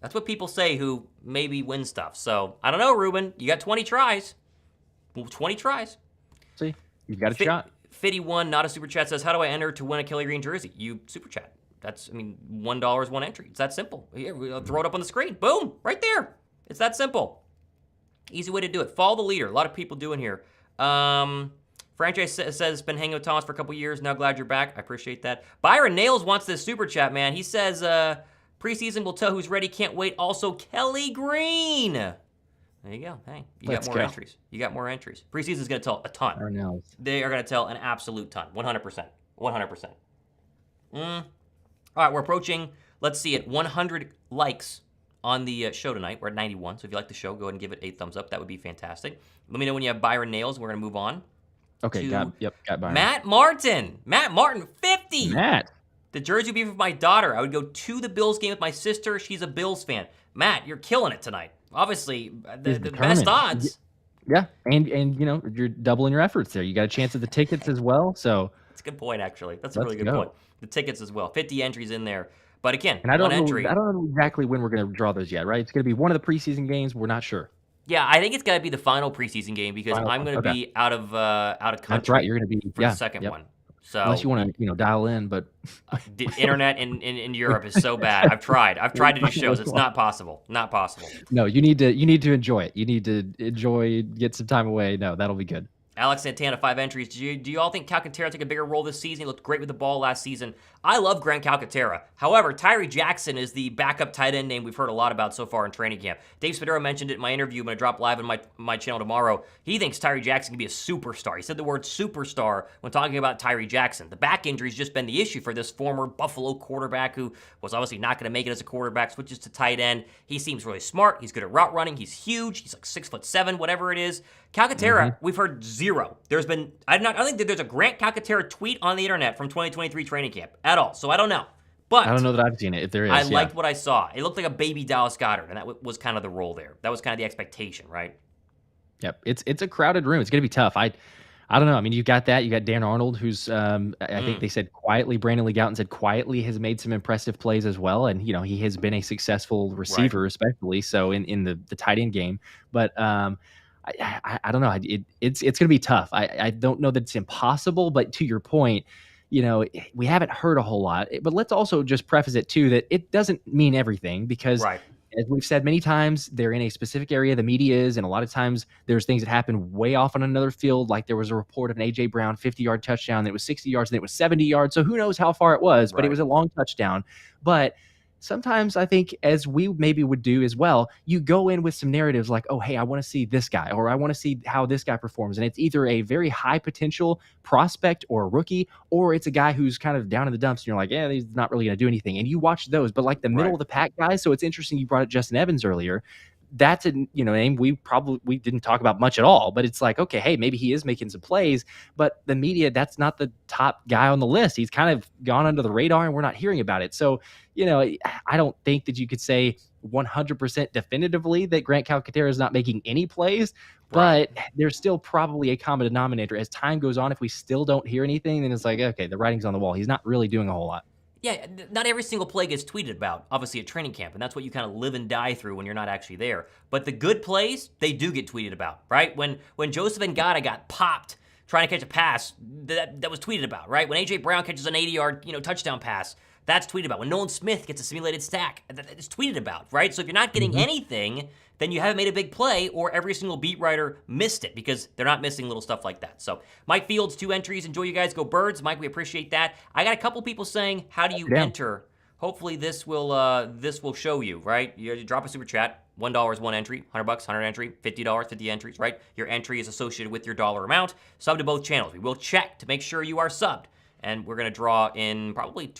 That's what people say who maybe win stuff. So I don't know, Ruben. You got 20 tries. 20 tries. See, you've got a shot. Fitty1, not a super chat, says, "How do I enter to win a Kelly Green jersey?" You super chat. $1 is one entry. It's that simple. Here, we'll throw it up on the screen. Boom, right there. It's that simple. Easy way to do it. Follow the leader. A lot of people doing here. Franchise says, been hanging with Thomas for a couple years. Now glad you're back. I appreciate that. Byron Nails wants this super chat, man. He says, preseason will tell who's ready. Can't wait. Also, Kelly Green. There you go. Hey, you got more entries. You got more entries. Preseason's going to tell a ton. They are going to tell an absolute ton. 100%. 100%. All right, we're approaching, let's see it, 100 likes on the show tonight. We're at 91, so if you like the show, go ahead and give it a thumbs up. That would be fantastic. Let me know when you have Byron Nails. We're going to move on. Okay, got Byron. Matt Martin. Matt Martin, 50. Matt. The jersey would be for my daughter. I would go to the Bills game with my sister. She's a Bills fan. Matt, you're killing it tonight. Obviously, the best odds. Yeah, and you know, you're doubling your efforts there. You got a chance at the tickets as well. So that's a good point, actually. That's a really good point. The tickets as well. 50 entries in there. But again, and I don't entry. I don't know exactly when we're going to draw those yet, right? It's going to be one of the preseason games. We're not sure. Yeah, I think it's got to be the final preseason game because I'm going to be out of country. That's right. You're going to be for the second one. So unless you want to, dial in, but the internet in Europe is so bad. I've tried to do shows. It's not possible. Not possible. No, you need to enjoy it. You need to enjoy, get some time away. No, that'll be good. Alex Santana, 5 entries. Do you all think Calcaterra took a bigger role this season? He looked great with the ball last season. I love Grant Calcaterra. However, Tyree Jackson is the backup tight end name we've heard a lot about so far in training camp. Dave Spadaro mentioned it in my interview. I'm going to drop live on my channel tomorrow. He thinks Tyree Jackson can be a superstar. He said the word superstar when talking about Tyree Jackson. The back injury's just been the issue for this former Buffalo quarterback who was obviously not going to make it as a quarterback, switches to tight end. He seems really smart. He's good at route running. He's huge. He's like 6'7", whatever it is. Calcaterra, we've heard zero. There's been, I don't think that there's a Grant Calcaterra tweet on the internet from 2023 training camp at all. So I don't know. But I don't know that I've seen it. If there is, I liked what I saw. It looked like a baby Dallas Goedert, and that was kind of the role there. That was kind of the expectation, right? Yep. It's a crowded room. It's going to be tough. I don't know. I mean, you got that. You got Dan Arnold, who's I think they said quietly. Brandon Lee Gowton said quietly has made some impressive plays as well, and he has been a successful receiver, especially so in the tight end game. But I don't know. It's going to be tough. I don't know that it's impossible, but to your point, we haven't heard a whole lot. But let's also just preface it too that it doesn't mean everything because. As we've said many times, they're in a specific area the media is, and a lot of times there's things that happen way off on another field. Like there was a report of an A.J. Brown 50-yard touchdown that was 60 yards and it was 70 yards. So who knows how far it was, but it was a long touchdown. But sometimes I think, as we maybe would do as well, you go in with some narratives like, oh, hey, I want to see this guy, or I want to see how this guy performs. And it's either a very high potential prospect or a rookie, or it's a guy who's kind of down in the dumps and you're like, yeah, he's not really going to do anything. And you watch those, but like the middle of the pack guys. So it's interesting you brought up Justin Evans earlier. That's a name we didn't talk about much at all, but it's like, okay, hey, maybe he is making some plays, but the media, that's not the top guy on the list. He's kind of gone under the radar and we're not hearing about it. So, I don't think that you could say 100% definitively that Grant Calcaterra is not making any plays, but there's still probably a common denominator. As time goes on, if we still don't hear anything, then it's like, okay, the writing's on the wall. He's not really doing a whole lot. Yeah, not every single play gets tweeted about, obviously, at training camp, and that's what you kind of live and die through when you're not actually there. But the good plays, they do get tweeted about, right? When Joseph Ngata got popped trying to catch a pass, that was tweeted about, right? When A.J. Brown catches an 80-yard touchdown pass, that's tweeted about. When Nolan Smith gets a simulated stack, it's tweeted about, right? So if you're not getting anything, then you haven't made a big play, or every single beat writer missed it because they're not missing little stuff like that. So Mike Fields, 2 entries. Enjoy, you guys. Go Birds. Mike, we appreciate that. I got a couple people saying, how do you enter? Hopefully this will show you, right? You drop a super chat. $1 is 1 entry, $100, 100 entry, $50, 50 entries, right? Your entry is associated with your dollar amount. Sub to both channels. We will check to make sure you are subbed. And we're going to draw in probably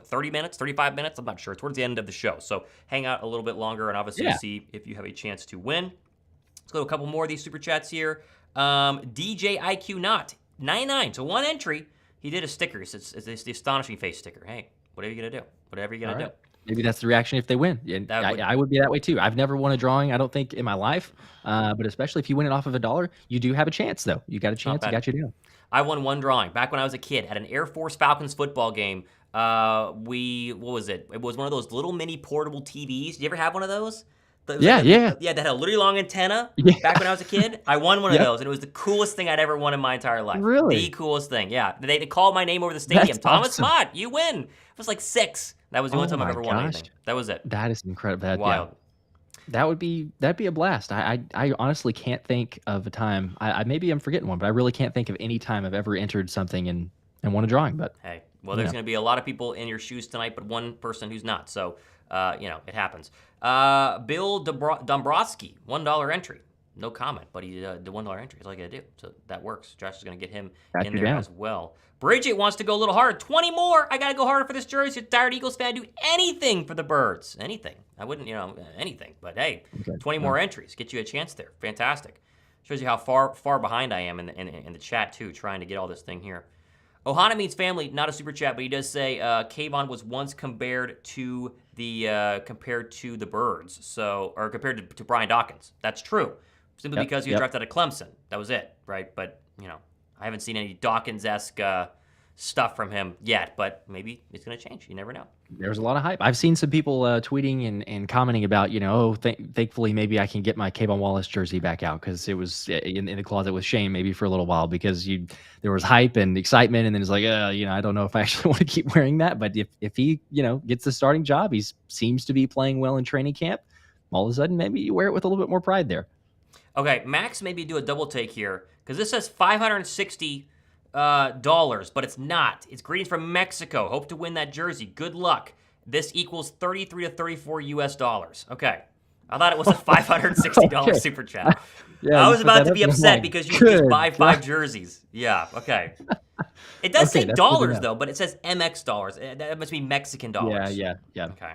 30 minutes, 35 minutes? I'm not sure. Towards the end of the show. So hang out a little bit longer and obviously see if you have a chance to win. Let's go to a couple more of these super chats here. DJ IQ Not, 99. So 1 entry. He did a sticker. It's the astonishing face sticker. Hey, whatever you're going to do. Whatever you're going to do. Maybe that's the reaction if they win. And I would be that way too. I've never won a drawing, I don't think, in my life. But especially if you win it off of $1, you do have a chance, though. You got a chance. You got your deal. I won 1 drawing back when I was a kid at an Air Force Falcons football game. What was it? It was one of those little mini portable TVs. Did you ever have one of those? Yeah. That had a really long antenna. Back when I was a kid, I won one of those, and it was the coolest thing I'd ever won in my entire life. Really? The coolest thing, yeah. They called my name over the stadium. That's Thomas awesome. Mott, you win. It was like 6. That was the only time I've ever won anything. That was it. That is incredible. Wild. That'd be a blast. I honestly can't think of a time. Maybe I'm forgetting one, but I really can't think of any time I've ever entered something and won a drawing. But hey, well, there's going to be a lot of people in your shoes tonight, but one person who's not. So, it happens. Bill Dombrowski, $1 entry. no comment, but he did $1 entry. That's all you got to do. So that works. Josh is going to get him Got in you there down. as well. Bridget wants to go a little harder. 20 more. I got to go harder for this jersey. Tired Eagles fan, do anything for the Birds. Anything. I wouldn't, anything. But hey, Okay. 20 more entries. Get you a chance there. Fantastic. Shows you how far behind I am in the chat, too, trying to get all this thing here. Ohana means family, not a super chat, but he does say Kayvon was once compared to the Birds, or compared to Brian Dawkins. That's true, simply because he was drafted out of Clemson. That was it, right? But I haven't seen any Dawkins-esque stuff from him yet, but maybe it's going to change. You never know. There's a lot of hype. I've seen some people tweeting and commenting about, thankfully maybe I can get my Kayvon Wallace jersey back out because it was in the closet with Shane maybe for a little while because there was hype and excitement, and then it's like, I don't know if I actually want to keep wearing that. But if he, gets the starting job, he seems to be playing well in training camp. All of a sudden, maybe you wear it with a little bit more pride there. Okay, Max, maybe do a double take here because this says $560. But it's not. It's greetings from Mexico. Hope to win that jersey. Good luck. This equals 33 to 34 US dollars. Okay. I thought it was a $560 super chat. Yeah, I was about to be upset because you just buy 5 jerseys. Yeah, okay. It does say dollars, though, but it says MX dollars. That must be Mexican dollars. Yeah.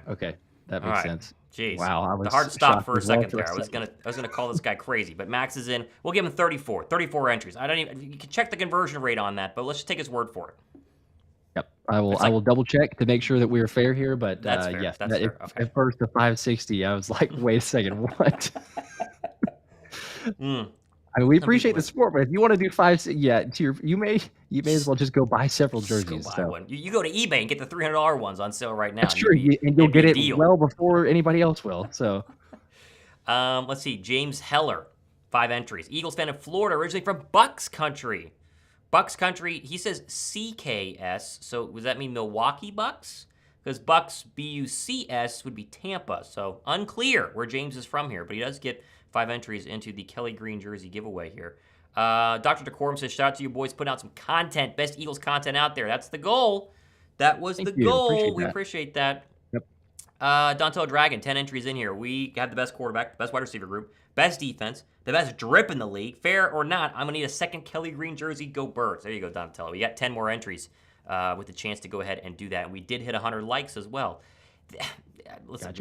Okay. That makes sense. Jeez. Wow, I was the heart stopped for a second well there. I was gonna call this guy crazy, but Max is in. We'll give him 34 entries. You can check the conversion rate on that, but let's just take his word for it. Yep, I will double check to make sure that we are fair here. But that's fair. yes, that's fair. Okay. At first the 560, I was like, wait a second, what? I mean, we appreciate the support, but if you want to do 5, you may as well just go buy several jerseys. Go buy one. You go to eBay and get the $300 ones on sale right now. That's true, and you'll get it well before anybody else will. So, let's see. James Heller, 5 entries. Eagles fan of Florida, originally from Bucks Country. Bucks Country. He says CKS. So does that mean Milwaukee Bucks? Because Bucks BUCS would be Tampa. So unclear where James is from here, but he does get 5 entries into the Kelly Green jersey giveaway here. Dr. Decorum says, shout out to you boys putting out some content. Best Eagles content out there. That's the goal. That was the goal. We appreciate that. Yep. Dontel Dragon, 10 entries in here. We have the best quarterback, the best wide receiver group, best defense, the best drip in the league. Fair or not, I'm going to need a second Kelly Green jersey. Go Birds. There you go, Dontel. We got 10 more entries with the chance to go ahead and do that. And we did hit 100 likes as well. Listen,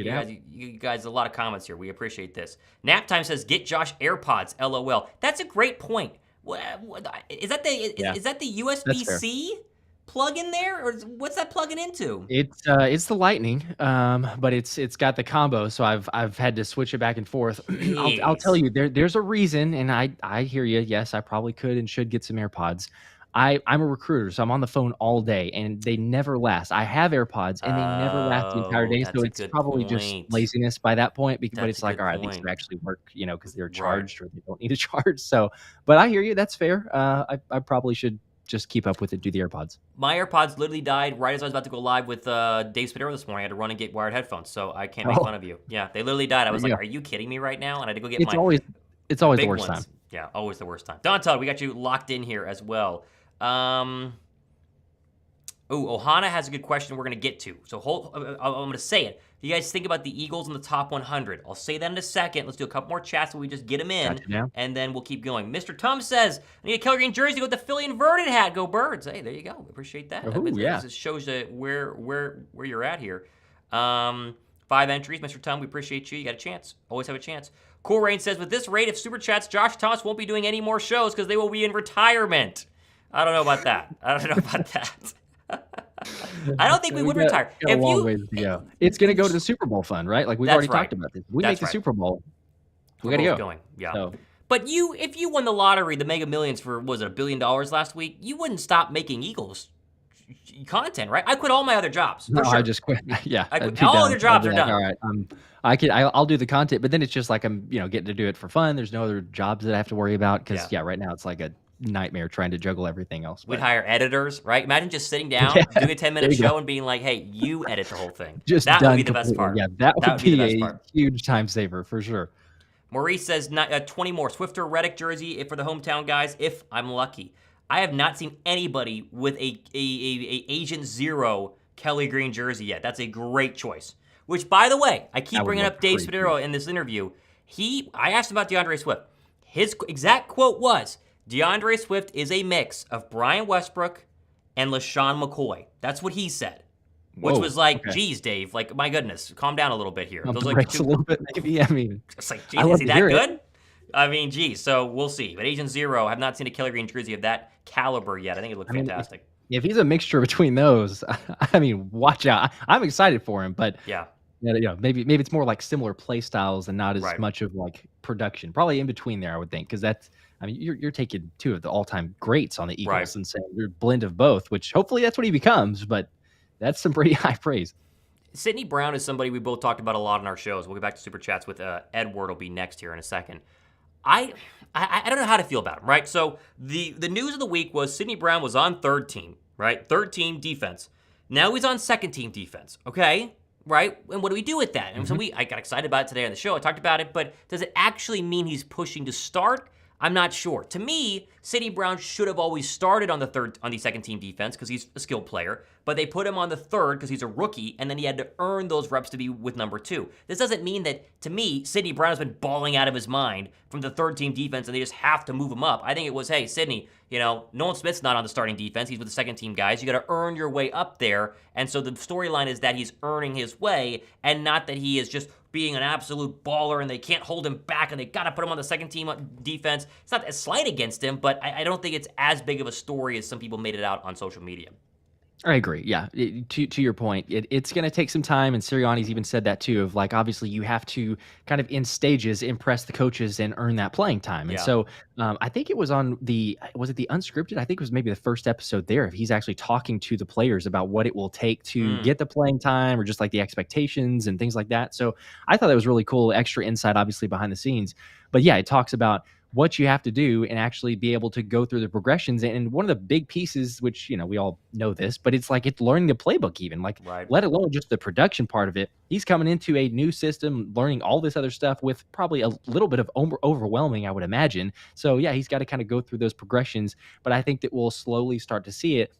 you guys, a lot of comments here. We appreciate this. Naptime says, "Get Josh AirPods." LOL. That's a great point. Is that the USB-C plug in there, or what's that plugging into? It's the Lightning, but it's got the combo, so I've had to switch it back and forth. I'll tell you, there's a reason, and I hear you. Yes, I probably could and should get some AirPods. I'm a recruiter, so I'm on the phone all day, and they never last. I have AirPods, and they never last the entire day, so it's probably just laziness by that point. But it's like, all right, these actually work, because they're charged or they don't need a charge. So, but I hear you. That's fair. I probably should just keep up with it, do the AirPods. My AirPods literally died right as I was about to go live with Dave Spadero this morning. I had to run and get wired headphones, so I can't make fun of you. Yeah, they literally died. I was like, are you kidding me right now? And I had to go get it's always the worst time. Yeah, always the worst time. Don Todd, we got you locked in here as well. Ohana has a good question we're going to get to. So I'm going to say it. You guys think about the Eagles in the top 100. I'll say that in a second. Let's do a couple more chats so we just get them in, and then we'll keep going. Mr. Tum says, I need a Kelly Green jersey with the Philly inverted hat. Go Birds. Hey, there you go. Appreciate that. It shows you where you're at here. 5 entries. Mr. Tum, we appreciate you. You got a chance. Always have a chance. Cool Rain says, with this rate of Super Chats, Josh Thomas won't be doing any more shows because they will be in retirement. I don't know about that. I don't think we would retire. A long ways to go. It's going to go to the Super Bowl fund, right? Like we've already talked about this. We make the Super Bowl. We got to go. Going. Yeah. So. But if you won the lottery, the Mega Millions for, was it $1 billion last week? You wouldn't stop making Eagles content, right? I quit all my other jobs. No, sure. I just quit. Yeah. All other jobs are done. All right. I'll do the content, but then it's just like I'm, getting to do it for fun. There's no other jobs that I have to worry about because right now it's like a nightmare trying to juggle everything else. We'd hire editors, right? Imagine just sitting down, doing a 10-minute show and being like, hey, you edit the whole thing. That would be the best part. Yeah, that would be a huge time saver for sure. Maurice says 20 more Swifter Reddick jersey for the hometown guys if I'm lucky. I have not seen anybody with a Agent Zero Kelly Green jersey yet. That's a great choice. Which, by the way, I keep bringing up Dave Spadero in this interview. I asked him about DeAndre Swift. His exact quote was, DeAndre Swift is a mix of Brian Westbrook and LaShawn McCoy. That's what he said. Which Whoa. was like, Okay. geez, Dave, like, my goodness, calm down a little bit here. Pump Those the are like the brakes a two. little bit, maybe. I mean, It's like, I geez, is love he to that hear it. good? I mean, geez, so we'll see. But Agent Zero, I have not seen a Kelly Green jersey of that caliber yet. I think it looked I mean, fantastic. if he's a mixture between those, I mean, watch out. I'm excited for him, but Yeah, maybe it's more like similar play styles and not as right, much of like production. Probably in between there, I would think, because that's. I mean, you're taking two of the all-time greats on the right. Eagles and saying you're a blend of both, which hopefully that's what he becomes. But that's some pretty high praise. Sidney Brown is somebody we both talked about a lot in our shows. We'll get back to Super Chats with Edward will be next here in a second. I don't know how to feel about him, right? So the news of the week was Sidney Brown was on third team, right? Third team defense. Now he's on second team defense, okay? Right? And what do we do with that? And so I got excited about it today on the show. I talked about it, but does it actually mean he's pushing to start? I'm not sure. To me, Sidney Brown should have always started on the second team defense because he's a skilled player, but they put him on the third because he's a rookie, and then he had to earn those reps to be with number 2. This doesn't mean that, to me, Sidney Brown has been balling out of his mind from the third team defense and they just have to move him up. I think it was, hey, Sidney, Nolan Smith's not on the starting defense. He's with the second team guys. You got to earn your way up there. And so the storyline is that he's earning his way and not that he is just being an absolute baller and they can't hold him back and they got to put him on the second team defense. It's not a slight against him, but I don't think it's as big of a story as some people made it out on social media. I agree. Yeah. To your point, it's going to take some time. And Sirianni's even said that too, of like, obviously you have to kind of in stages impress the coaches and earn that playing time. And Yeah. so I think it was was it the unscripted? I think it was maybe the first episode there. If he's actually talking to the players about what it will take to get the playing time or just like the expectations and things like that. So I thought that was really cool. Extra insight, obviously behind the scenes, but yeah, it talks about what you have to do and actually be able to go through the progressions. And one of the big pieces, which, we all know this, but it's like it's learning the playbook even, like Right. let alone just the production part of it. He's coming into a new system, learning all this other stuff with probably a little bit of overwhelming, I would imagine. So yeah, he's got to kind of go through those progressions, but I think that we'll slowly start to see it.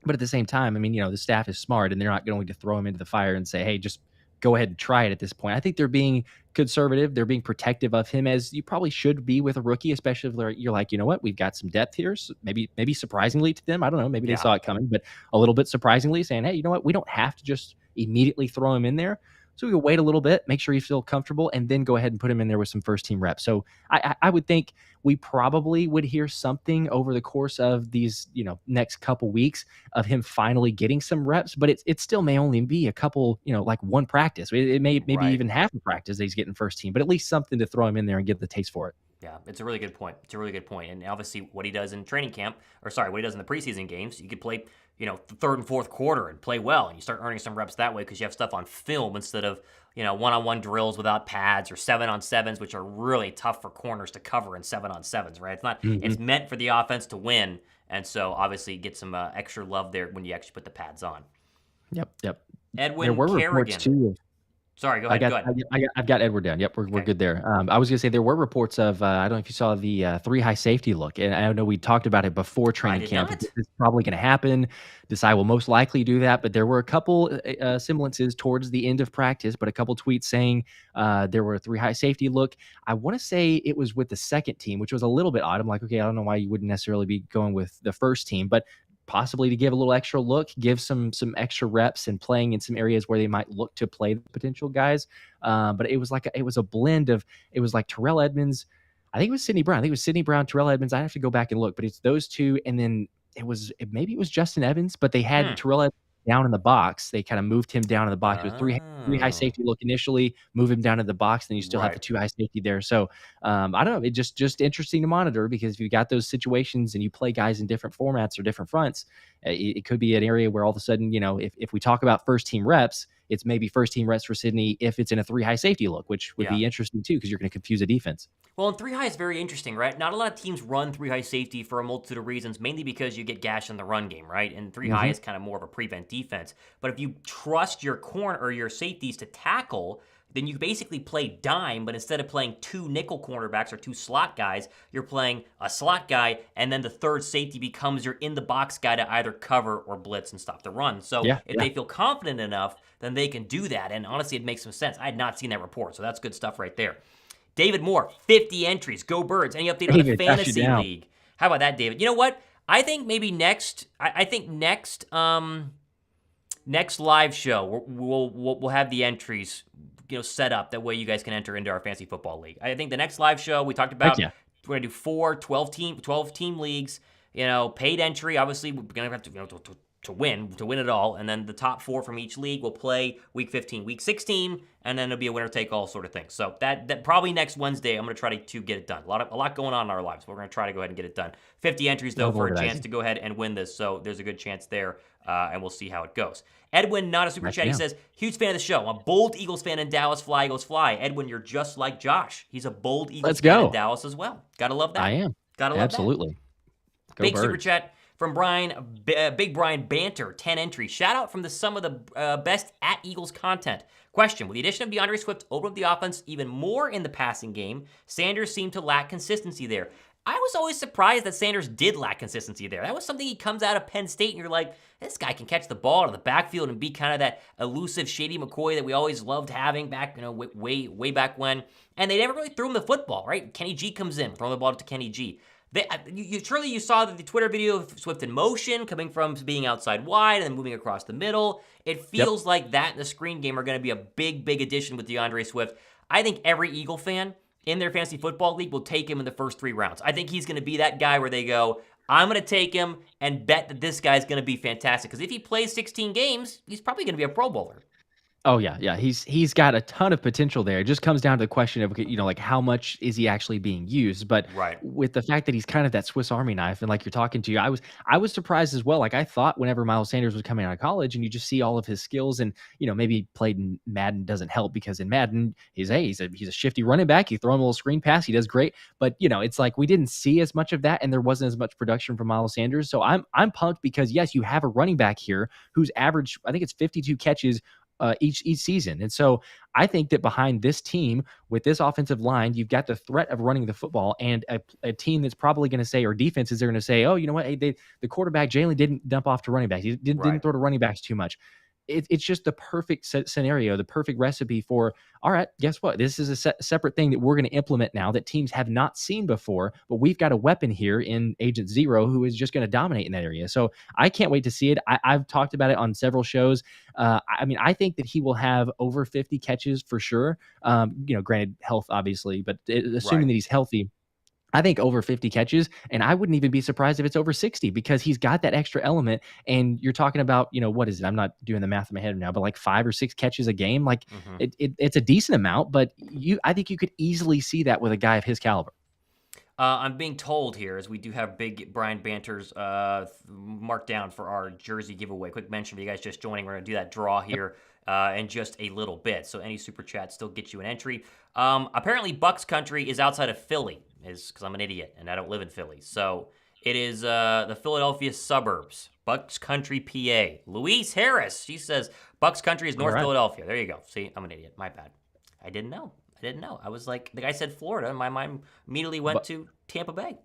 But at the same time, I mean, the staff is smart and they're not going to throw him into the fire and say, hey, just go ahead and try it at this point. I think they're being conservative. They're being protective of him, as you probably should be with a rookie, especially if you're like, you know what, we've got some depth here. So maybe surprisingly to them, I don't know, maybe they saw it coming, but a little bit surprisingly saying, hey, you know what, we don't have to just immediately throw him in there. So we can wait a little bit, make sure you feel comfortable, and then go ahead and put him in there with some first team reps. So I would think we probably would hear something over the course of these, next couple weeks of him finally getting some reps, but it still may only be a couple, like one practice. It may maybe Right. even half a practice that he's getting first team, but at least something to throw him in there and get the taste for it. Yeah, it's a really good point. And obviously what he does in training camp, what he does in the preseason games, you could play, the third and fourth quarter and play well, and you start earning some reps that way because you have stuff on film instead of, one-on-one drills without pads or 7-on-7s, which are really tough for corners to cover in 7-on-7s, right? It's meant for the offense to win, and so obviously get some extra love there when you actually put the pads on. Yep. Edwin There were Kerrigan. reports too. Sorry, go ahead. I've got Edward down. Yep, we're good there. I was gonna say there were reports of I don't know if you saw the 3 high safety look, and I know we talked about it before training camp. not. This is probably going to happen. Desai will most likely do that, but there were a couple semblances towards the end of practice, but a couple tweets saying there were a 3 high safety look. I want to say it was with the second team, which was a little bit odd. I'm like, okay, I don't know why you wouldn't necessarily be going with the first team, but possibly to give a little extra look, give some extra reps and playing in some areas where they might look to play the potential guys. But it was a blend of, it was like Terrell Edmonds. I think it was Sidney Brown, Terrell Edmonds. I have to go back and look, but it's those two. And then maybe it was Justin Evans, but they had Terrell Edmonds down in the box. They kind of moved him down in the box. It was three high safety look initially, move him down to the box, then you still have the 2 high safety there. So I don't know. It's just interesting to monitor because if you got those situations and you play guys in different formats or different fronts, it could be an area where all of a sudden, if we talk about first team reps, it's maybe first team reps for Sidney if it's in a 3 high safety look, which would be interesting too because you're going to confuse a defense. Well, and 3 high is very interesting, right? Not a lot of teams run 3 high safety for a multitude of reasons, mainly because you get gashed in the run game, right? And 3 high is kind of more of a prevent defense. But if you trust your corner or your safeties to tackle, then you basically play dime, but instead of playing 2 nickel cornerbacks or 2 slot guys, you're playing a slot guy, and then the third safety becomes your in-the-box guy to either cover or blitz and stop the run. So if they feel confident enough, then they can do that. And honestly, it makes some sense. I had not seen that report, so that's good stuff right there. David Moore, 50 entries. Go Birds. Any update on the David, got you fantasy down. league? How about that, David? You know what? I think maybe next live show we'll have the entries set up. That way you guys can enter into our fantasy football league. I think the next live show we talked about, Heck yeah. we're gonna do 12 team leagues. Paid entry. Obviously, we're gonna have to win it all, and then the top 4 from each league will play week 15, week 16, and then it'll be a winner take all sort of thing. So that probably next Wednesday, I'm gonna try to get it done. A lot going on in our lives. We're gonna try to go ahead and get it done. 50 entries though for a chance to go ahead and win this. So there's a good chance there, and we'll see how it goes. Edwin, not a super chat. He says, huge fan of the show. I'm a bold Eagles fan in Dallas. Fly, Eagles, fly. Edwin, you're just like Josh. He's a bold Eagles fan in Dallas as well. Gotta love that. I am. Gotta love Absolutely. that. Go Big Birds. super chat from Brian, Big Brian Banter, 10 entries. Shout out from some of the best at Eagles content. Question, with the addition of DeAndre Swift opened up the offense even more in the passing game, Sanders seemed to lack consistency there. I was always surprised that Sanders did lack consistency there. That was something he comes out of Penn State and you're like, this guy can catch the ball out of the backfield and be kind of that elusive Shady McCoy that we always loved having back, way back when. And they never really threw him the football, right? Kenny G comes in, throwing the ball to Kenny G. Surely you saw the Twitter video of Swift in motion, coming from being outside wide and then moving across the middle. It feels like that and the screen game are going to be a big addition with DeAndre Swift. I think every Eagle fan in their fantasy football league will take him in the first 3 rounds. I think he's going to be that guy where they go, I'm going to take him and bet that this guy's going to be fantastic. Because if he plays 16 games, he's probably going to be a Pro Bowler. Oh yeah. He's got a ton of potential there. It just comes down to the question of like how much is he actually being used. But with the fact that he's kind of that Swiss Army knife, and like you're talking to, I was surprised as well. Like I thought whenever Miles Sanders was coming out of college, and you just see all of his skills, and maybe played in Madden doesn't help because in Madden he's a shifty running back. You throw him a little screen pass, he does great. But it's like we didn't see as much of that, and there wasn't as much production from Miles Sanders. So I'm pumped because yes, you have a running back here whose average, I think it's 52 catches each season. And so I think that behind this team with this offensive line, you've got the threat of running the football and a team that's probably going to say, or defenses are going to say, oh, you know what? Hey, the quarterback, Jalen, didn't dump off to running backs. He didn't throw to running backs too much. It's just the perfect scenario, the perfect recipe for, all right, guess what? This is a separate thing that we're going to implement now that teams have not seen before, but we've got a weapon here in Agent Zero who is just going to dominate in that area. So I can't wait to see it. I've talked about it on several shows. I think that he will have over 50 catches for sure. Granted health, obviously, but assuming that he's healthy, I think over 50 catches, and I wouldn't even be surprised if it's over 60 because he's got that extra element. And you're talking about, what is it? I'm not doing the math in my head now, but like 5 or 6 catches a game. Like it's a decent amount, but I think you could easily see that with a guy of his caliber. I'm being told here, as we do have big Brian Banters marked down for our jersey giveaway. Quick mention for you guys just joining. We're going to do that draw here in just a little bit. So any super chat still gets you an entry. Apparently, Bucks Country is outside of Philly, because I'm an idiot and I don't live in Philly. So it is the Philadelphia suburbs, Bucks Country, PA. Louise Harris, she says Bucks Country is North Philadelphia. There you go. See, I'm an idiot. My bad. I didn't know. I was like, the guy said Florida, and my mind immediately went to Tampa Bay.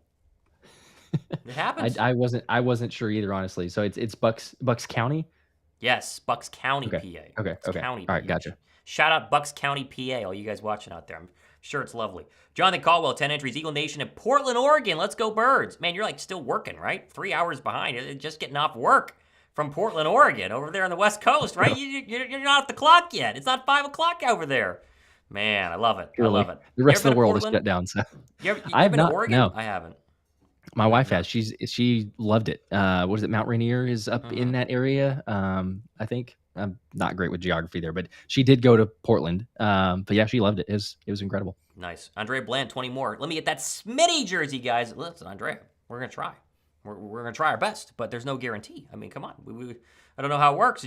It happens. I wasn't sure either, honestly. So it's Bucks County. Yes, Bucks County, okay. PA. Okay. County, all right, PA. Gotcha. Shout out Bucks County, PA. All you guys watching out there, I'm sure it's lovely. Jonathan Caldwell, 10 entries, Eagle Nation in Portland, Oregon. Let's go Birds. Man, you're like still working, right? 3 hours behind. You're just getting off work from Portland, Oregon, over there on the West Coast, right? You're not at the clock yet. It's not 5 o'clock over there. Man, I love it. Really? I love it. The rest of the world is shut down. So you ever been to Oregon? No. I haven't. My wife has. She loved it. What is it? Mount Rainier is up in that area. I think I'm not great with geography there, but she did go to Portland. But yeah, she loved it. It was incredible. Nice. Andrea Bland, 20 more. Let me get that Smitty jersey, guys. Listen, Andrea, we're gonna try. We're gonna try our best, but there's no guarantee. I mean, come on. I don't know how it works.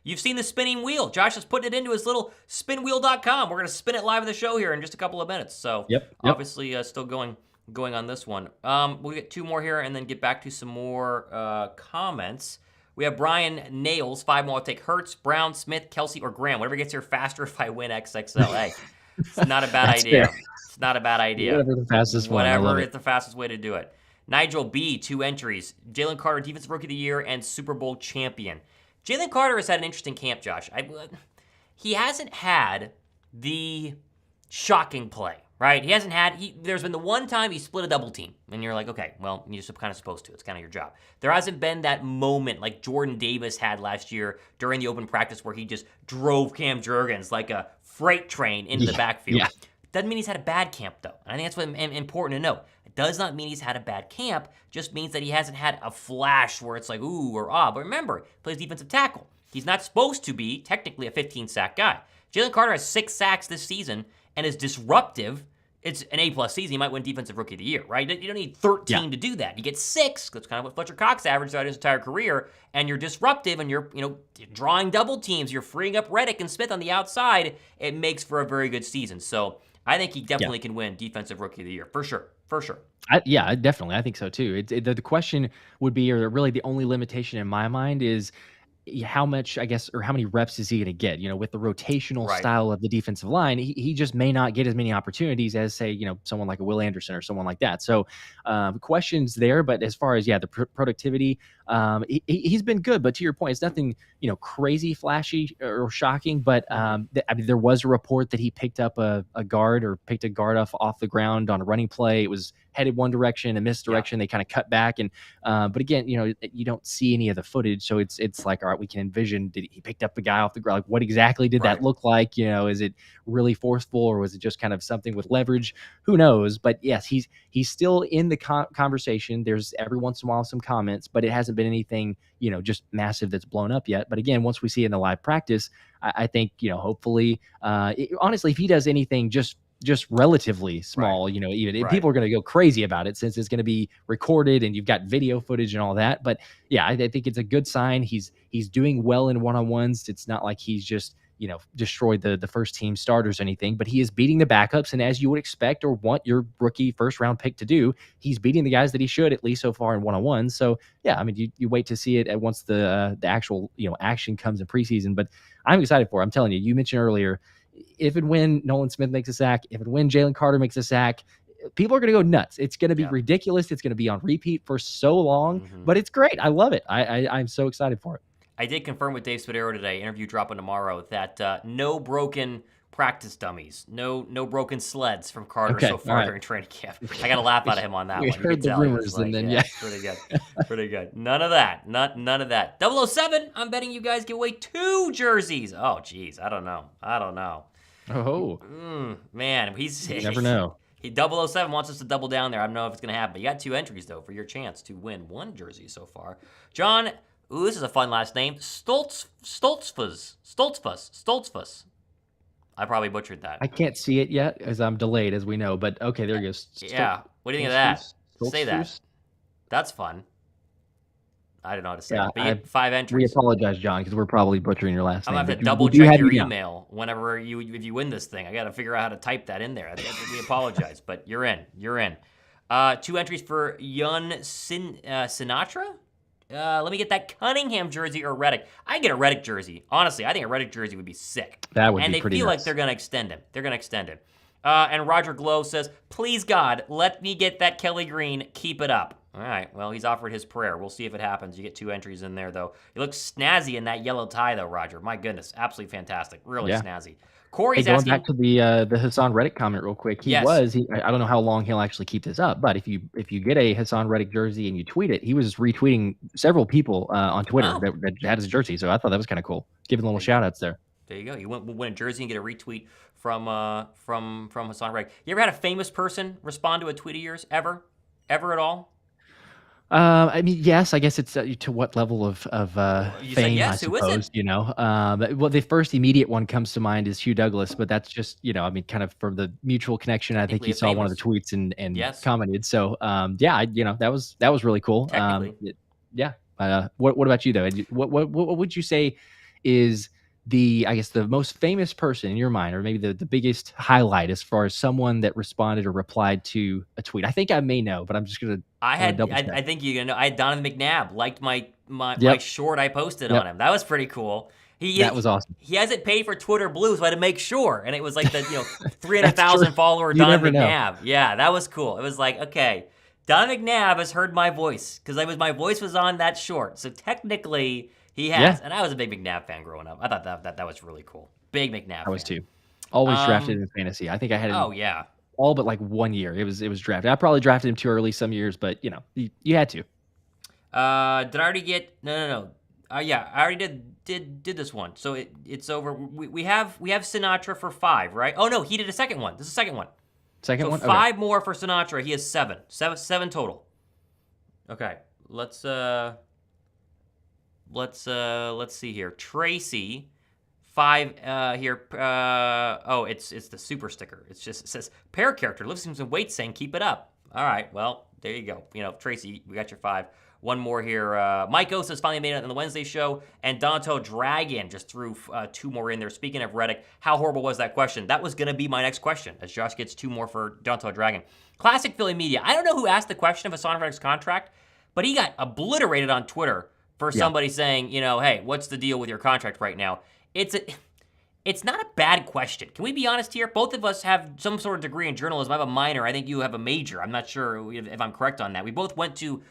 You've seen the spinning wheel. Josh is putting it into his little spinwheel.com. We're gonna spin it live in the show here in just a couple of minutes. So obviously still going on this one. We'll get 2 more here and then get back to some more comments. We have Brian Nails, 5 more. I'll take Hurts, Brown, Smith, Kelsey, or Graham. Whatever gets here faster if I win XXL. Hey, it's not a bad idea. Fair. It's not a bad idea. Whatever the fastest one. Whatever is the fastest way to do it. Nigel B, 2 entries. Jalen Carter, Defensive Rookie of the Year and Super Bowl champion. Jalen Carter has had an interesting camp, Josh. He hasn't had the shocking play, right? He hasn't had, there's been the one time he split a double team, and you're like, okay, well, you're kind of supposed to. It's kind of your job. There hasn't been that moment like Jordan Davis had last year during the open practice where he just drove Cam Jurgens like a freight train into the backfield. Yeah. Doesn't mean he's had a bad camp, though. And I think that's what important to note. It does not mean he's had a bad camp, just means that he hasn't had a flash where it's like, ooh, or ah. But remember, he plays defensive tackle. He's not supposed to be, technically, a 15-sack guy. Jalen Carter has 6 sacks this season and is disruptive. It's an A-plus season. He might win Defensive Rookie of the Year, right? You don't need 13 to do that. You get 6. That's kind of what Fletcher Cox averaged throughout his entire career. And you're disruptive, and you're drawing double teams. You're freeing up Reddick and Smith on the outside. It makes for a very good season. So I think he definitely can win Defensive Rookie of the Year, for sure. For sure. Definitely. I think so too. The question would be, or really the only limitation in my mind is how much, I guess, or how many reps is he going to get? With the rotational style of the defensive line, he just may not get as many opportunities as, say, someone like a Will Anderson or someone like that. So questions there, but as far as, the productivity, he's been good. But to your point, it's nothing, crazy flashy or shocking. But there was a report that he picked up a guard or picked a guard off the ground on a running play. It was headed one direction and misdirection. They kind of cut back. And but again, you don't see any of the footage. So it's like, all right, we can envision, did he picked up the guy off the ground? Like, what exactly did that look like? Is it really forceful, or was it just kind of something with leverage? Who knows? But yes, he's still in the conversation. There's every once in a while some comments, but it hasn't been anything, just massive that's blown up yet. But again, once we see it in the live practice, I think, hopefully, honestly, if he does anything just relatively small, even people are going to go crazy about it since it's going to be recorded and you've got video footage and all that. But yeah, I think it's a good sign. He's doing well in one-on-ones. It's not like he's just, destroyed the first team starters or anything, but he is beating the backups. And as you would expect or want your rookie first round pick to do, he's beating the guys that he should, at least so far in one-on-ones. So yeah, I mean, you wait to see it at once the actual, action comes in preseason, but I'm excited for it. I'm telling you, you mentioned earlier, if and when Nolan Smith makes a sack, if and when Jalen Carter makes a sack, people are going to go nuts. It's going to be ridiculous. It's going to be on repeat for so long, but it's great. I love it. I'm so excited for it. I did confirm with Dave Spadaro today, interview dropping tomorrow, that no broken practice dummies, no broken sleds from Carter so far during training camp. I got a laugh out of him on that one. Heard the rumors, and then pretty good, pretty good. None of that, none of that. 007, I'm betting you guys give away 2 jerseys. Oh, geez, I don't know. Oh, man, you never know. 007 wants us to double down there. I don't know if it's going to happen. But you got 2 entries, though, for your chance to win 1 jersey so far. John, this is a fun last name. Stoltzfus. I probably butchered that. I can't see it yet as I'm delayed, as we know. But okay, there you go. What do you think of that? Say that. That's fun. I don't know how to say it. But you get 5 entries. We apologize, John, because we're probably butchering your last name. I'm going to have to double check your email whenever if you win this thing. I got to figure out how to type that in there. We apologize, but you're in. 2 entries for Yun Sinatra. Let me get that Cunningham jersey or Reddick. I get a Reddick jersey. Honestly, I think a Reddick jersey would be sick. That would be pretty nice. And they feel like they're going to extend him. And Roger Glow says, please, God, let me get that Kelly Green. Keep it up. All right, well, he's offered his prayer. We'll see if it happens. You get 2 entries in there, though. You look snazzy in that yellow tie, though, Roger. My goodness, absolutely fantastic. Really snazzy. Corey's going asking, back to the Hassan Reddick comment real quick. I don't know how long he'll actually keep this up, but if you get a Hassan Reddick jersey and you tweet it, he was retweeting several people on Twitter that had his jersey. So I thought that was kind of cool. Giving little shout outs there. There you go. You win a jersey and get a retweet from Hassan Reddick. You ever had a famous person respond to a tweet of yours ever at all? I mean, yes, I guess it's to what level of fame, yes, I suppose, well, the first immediate one comes to mind is Hugh Douglas, but that's just, I mean, kind of from the mutual connection. I think he saw one of the tweets and commented. So, that was really cool. What about you though? What would you say is the most famous person in your mind, or maybe the biggest highlight as far as someone that responded or replied to a tweet? I think I may know, but I'm just gonna. I think you're gonna know. I had Donovan McNabb liked my short I posted on him. That was pretty cool. That was awesome. He hasn't paid for Twitter Blue, so I had to make sure, and it was like the 300,000 follower Donovan McNabb. Yeah, that was cool. It was like, okay, Donovan McNabb has heard my voice because my voice was on that short, so technically. He has, and I was a big McNabb fan growing up. I thought that was really cool. Big McNabb fan. I was too. Always drafted in fantasy. I think I had all but like 1 year. It was drafted. I probably drafted him too early some years, but you had to. Did I already get? No. Yeah, I already did this one. So it's over. We have Sinatra for 5, right? Oh no, he did a second one. This is the second one. Second So one. 5 Okay. more for Sinatra. He has 7. Seven total. Okay. Let's see here. Tracy, 5 here. It's the super sticker. It says pair character lifting some weights, saying keep it up. All right. Well, there you go. Tracy, we got your 5. One more here. Mike O says finally made it on the Wednesday show, and Danto Dragon just threw 2 more in there. Speaking of Reddick, how horrible was that question? That was going to be my next question, as Josh gets 2 more for Danto Dragon. Classic Philly media. I don't know who asked the question of Hassan Reddick's contract, but he got obliterated on Twitter for somebody saying, hey, what's the deal with your contract right now? It's not a bad question. Can we be honest here? Both of us have some sort of degree in journalism. I have a minor. I think you have a major. I'm not sure if I'm correct on that. We both went to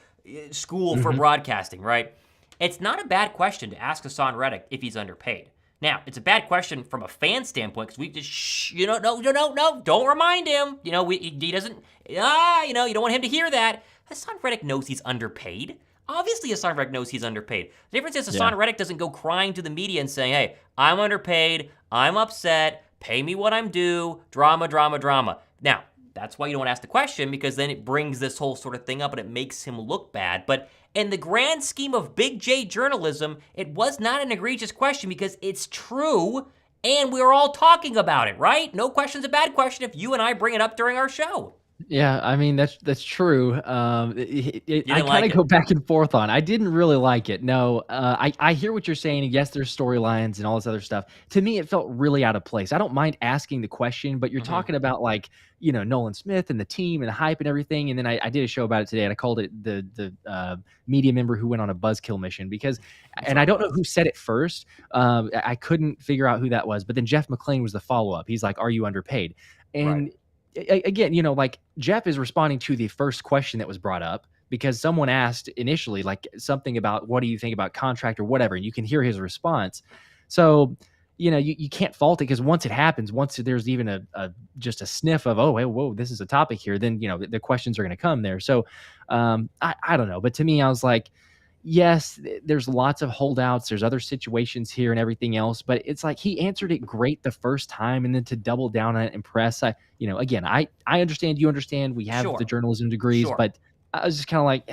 school for broadcasting, right? It's not a bad question to ask Hassan Reddick if he's underpaid. Now, it's a bad question from a fan standpoint because we just, no, don't remind him. He doesn't, you don't want him to hear that. Hassan Reddick knows he's underpaid. Obviously, Hassan Reddick knows he's underpaid. The difference is Hassan Reddick doesn't go crying to the media and saying, hey, I'm underpaid, I'm upset, pay me what I'm due, drama, drama, drama. Now, that's why you don't ask the question, because then it brings this whole sort of thing up and it makes him look bad. But in the grand scheme of Big J journalism, it was not an egregious question because it's true and we're all talking about it, right? No question's a bad question if you and I bring it up during our show. Yeah, I mean that's true. I kind of go back and forth on. I didn't really like it. No, I hear what you're saying. Yes, there's storylines and all this other stuff. To me, it felt really out of place. I don't mind asking the question, but you're talking about like Nolan Smith and the team and the hype and everything. And then I did a show about it today, and I called it the media member who went on a buzzkill mission because, and I don't know who said it first. I couldn't figure out who that was. But then Jeff McClain was the follow up. He's like, "Are you underpaid?" And right. Again, like Jeff is responding to the first question that was brought up because someone asked initially like something about what do you think about contract or whatever, and you can hear his response. So, you can't fault it because once it happens, once there's even just a sniff of, oh, hey, whoa, this is a topic here, then, the questions are going to come there. So I don't know. But to me, I was like, yes, there's lots of holdouts. There's other situations here and everything else, but it's like he answered it great the first time, and then to double down on it and press. Again, I understand. You understand. We have the journalism degrees, but I was just kind of like,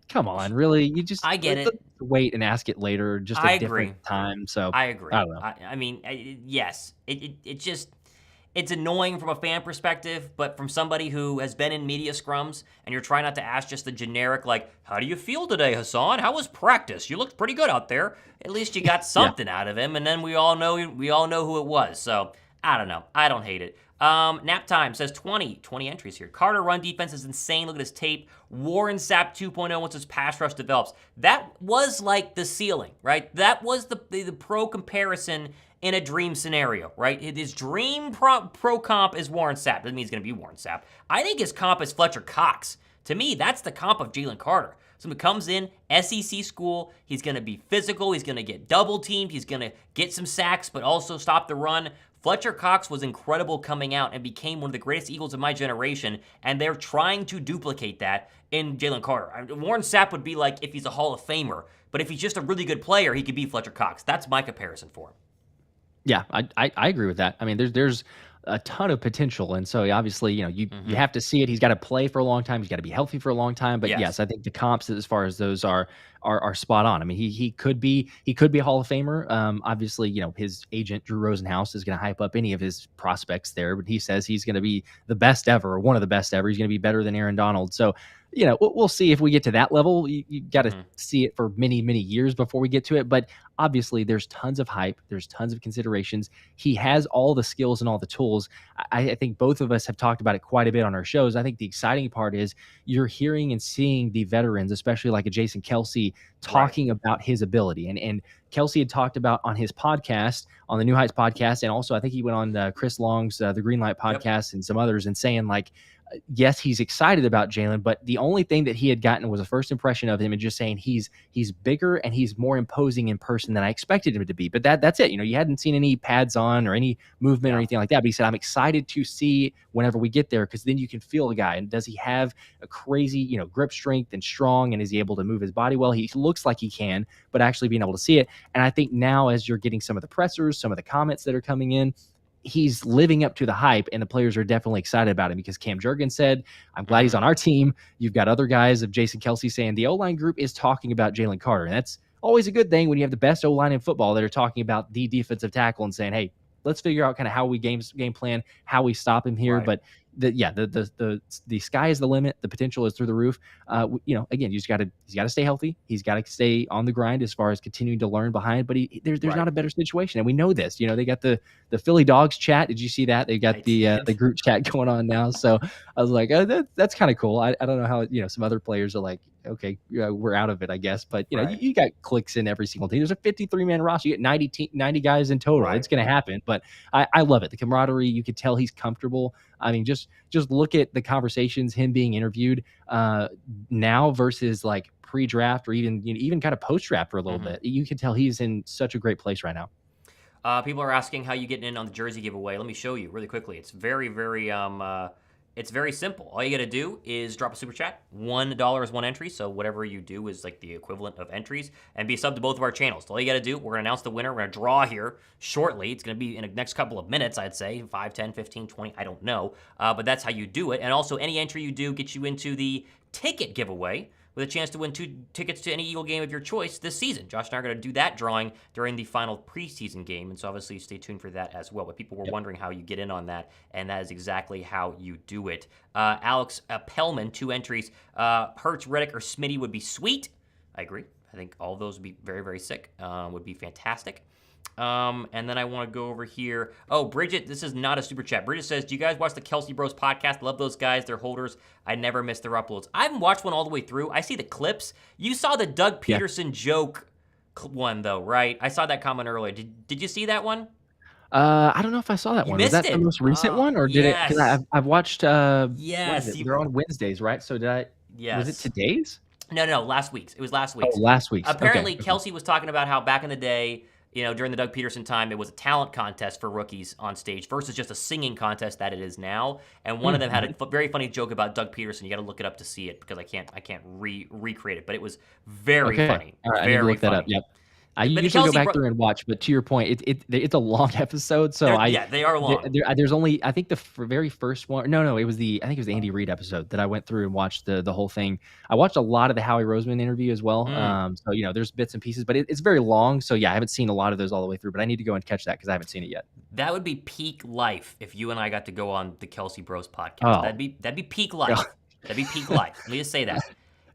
come on, really? You just I get it. Wait and ask it later, just a different time. So I agree. I don't know. I mean, yes, it just. It's annoying from a fan perspective, but from somebody who has been in media scrums and you're trying not to ask just the generic, like, how do you feel today, Hassan? How was practice? You looked pretty good out there. At least you got something out of him, and then we all know who it was. So I don't know. I don't hate it. Nap Time says 20 entries here. Carter run defense is insane. Look at his tape. Warren Sapp 2.0 once his pass rush develops. That was like the ceiling, right? That was the pro comparison in a dream scenario, right? His dream pro comp is Warren Sapp. Doesn't mean he's going to be Warren Sapp. I think his comp is Fletcher Cox. To me, that's the comp of Jalen Carter. Someone comes in, SEC school, he's going to be physical, he's going to get double teamed, he's going to get some sacks, but also stop the run. Fletcher Cox was incredible coming out and became one of the greatest Eagles of my generation, and they're trying to duplicate that in Jalen Carter. Warren Sapp would be like if he's a Hall of Famer, but if he's just a really good player, he could be Fletcher Cox. That's my comparison for him. Yeah, I agree with that. I mean, there's a ton of potential, and so obviously, you have to see it. He's got to play for a long time. He's got to be healthy for a long time. But yes, I think the comps as far as those are spot on. I mean, he could be a Hall of Famer. Obviously, his agent Drew Rosenhaus is going to hype up any of his prospects there, but he says he's going to be the best ever, or one of the best ever. He's going to be better than Aaron Donald. So, we'll see if we get to that level. You got to see it for many, many years before we get to it. But obviously, there's tons of hype. There's tons of considerations. He has all the skills and all the tools. I think both of us have talked about it quite a bit on our shows. I think the exciting part is you're hearing and seeing the veterans, especially like a Jason Kelsey, talking about his ability. And Kelsey had talked about on his podcast, on the New Heights podcast, and also I think he went on Chris Long's the Greenlight podcast and some others, and saying like, yes, he's excited about Jalen, but the only thing that he had gotten was a first impression of him, and just saying he's bigger and he's more imposing in person than I expected him to be. But that's it. You hadn't seen any pads on or any movement or anything like that. But he said, I'm excited to see whenever we get there, because then you can feel the guy. And does he have a crazy, grip strength and strong, and is he able to move his body well? He looks like he can, but actually being able to see it. And I think now, as you're getting some of the pressers, some of the comments that are coming in, he's living up to the hype, and the players are definitely excited about him, because Cam Jurgens said, I'm glad he's on our team. You've got other guys of Jason Kelsey saying the O-line group is talking about Jalen Carter. And that's always a good thing when you have the best O-line in football that are talking about the defensive tackle and saying, hey, let's figure out kind of how we game plan, how we stop him here. Right. But the sky is the limit. The potential is through the roof. Again, he's got to stay healthy. He's got to stay on the grind as far as continuing to learn behind. But there's not a better situation, and we know this. They got the Philly Dogs chat. Did you see that? They got the group chat going on now. So I was like, oh, that's kind of cool. I don't know how some other players are like, okay, we're out of it, I guess. But you got clicks in every single team. There's a 53-man roster. You get 90 guys in total. Right. It's going to happen. But I love it. The camaraderie. You could tell he's comfortable. I mean, just look at the conversations, him being interviewed now versus like pre-draft, or even kind of post-draft for a little bit. You can tell he's in such a great place right now. People are asking how you getting in on the jersey giveaway. Let me show you really quickly. It's very, very it's very simple. All you got to do is drop a super chat. $1 is one entry, so whatever you do is like the equivalent of entries, and be subbed to both of our channels. So all you got to do, we're going to announce the winner. We're going to draw here shortly. It's going to be in the next couple of minutes, I'd say, 5, 10, 15, 20, I don't know. But that's how you do it. And also, any entry you do gets you into the ticket giveaway, with a chance to win 2 tickets to any Eagle game of your choice this season. Josh and I are going to do that drawing during the final preseason game, and so obviously stay tuned for that as well. But people were wondering how you get in on that, and that is exactly how you do it. Alex Pellman, 2 entries. Hurts, Reddick, or Smitty would be sweet. I agree. I think all of those would be very, very sick. Would be fantastic. And then I want to go over here. Oh, Bridget, this is not a super chat. Bridget says, do you guys watch the Kelsey Bros podcast? Love those guys. They're holders. I never miss their uploads. I haven't watched one all the way through. I see the clips. You saw the Doug Peterson joke one, though, right? I saw that comment earlier. Did you see that one? I don't know if I saw that one. Missed Was that it. The most recent one, or did it? Because I've watched. Yes, they're on Wednesdays, right? So did I? Yes. Was it today's? No, last week's. It was last week's. Oh, last week's. Apparently, okay. Kelsey was talking about how back in the day, during the Doug Peterson time, it was a talent contest for rookies on stage versus just a singing contest that it is now. And one of them had a very funny joke about Doug Peterson. You got to look it up to see it, because I can't recreate it, but it was very funny. All right, very I need to look funny. that up. Yep. I usually go back through and watch, but to your point, it's a long episode. So they are long. There's only, I think the very first one. No, I think it was the Andy Reid episode that I went through and watched the whole thing. I watched a lot of the Howie Roseman interview as well. So there's bits and pieces, but it's very long. So yeah, I haven't seen a lot of those all the way through, but I need to go and catch that because I haven't seen it yet. That would be peak life if you and I got to go on the Kelsey Bros podcast. Oh. That'd be peak life. That'd be peak life. Let me just say that.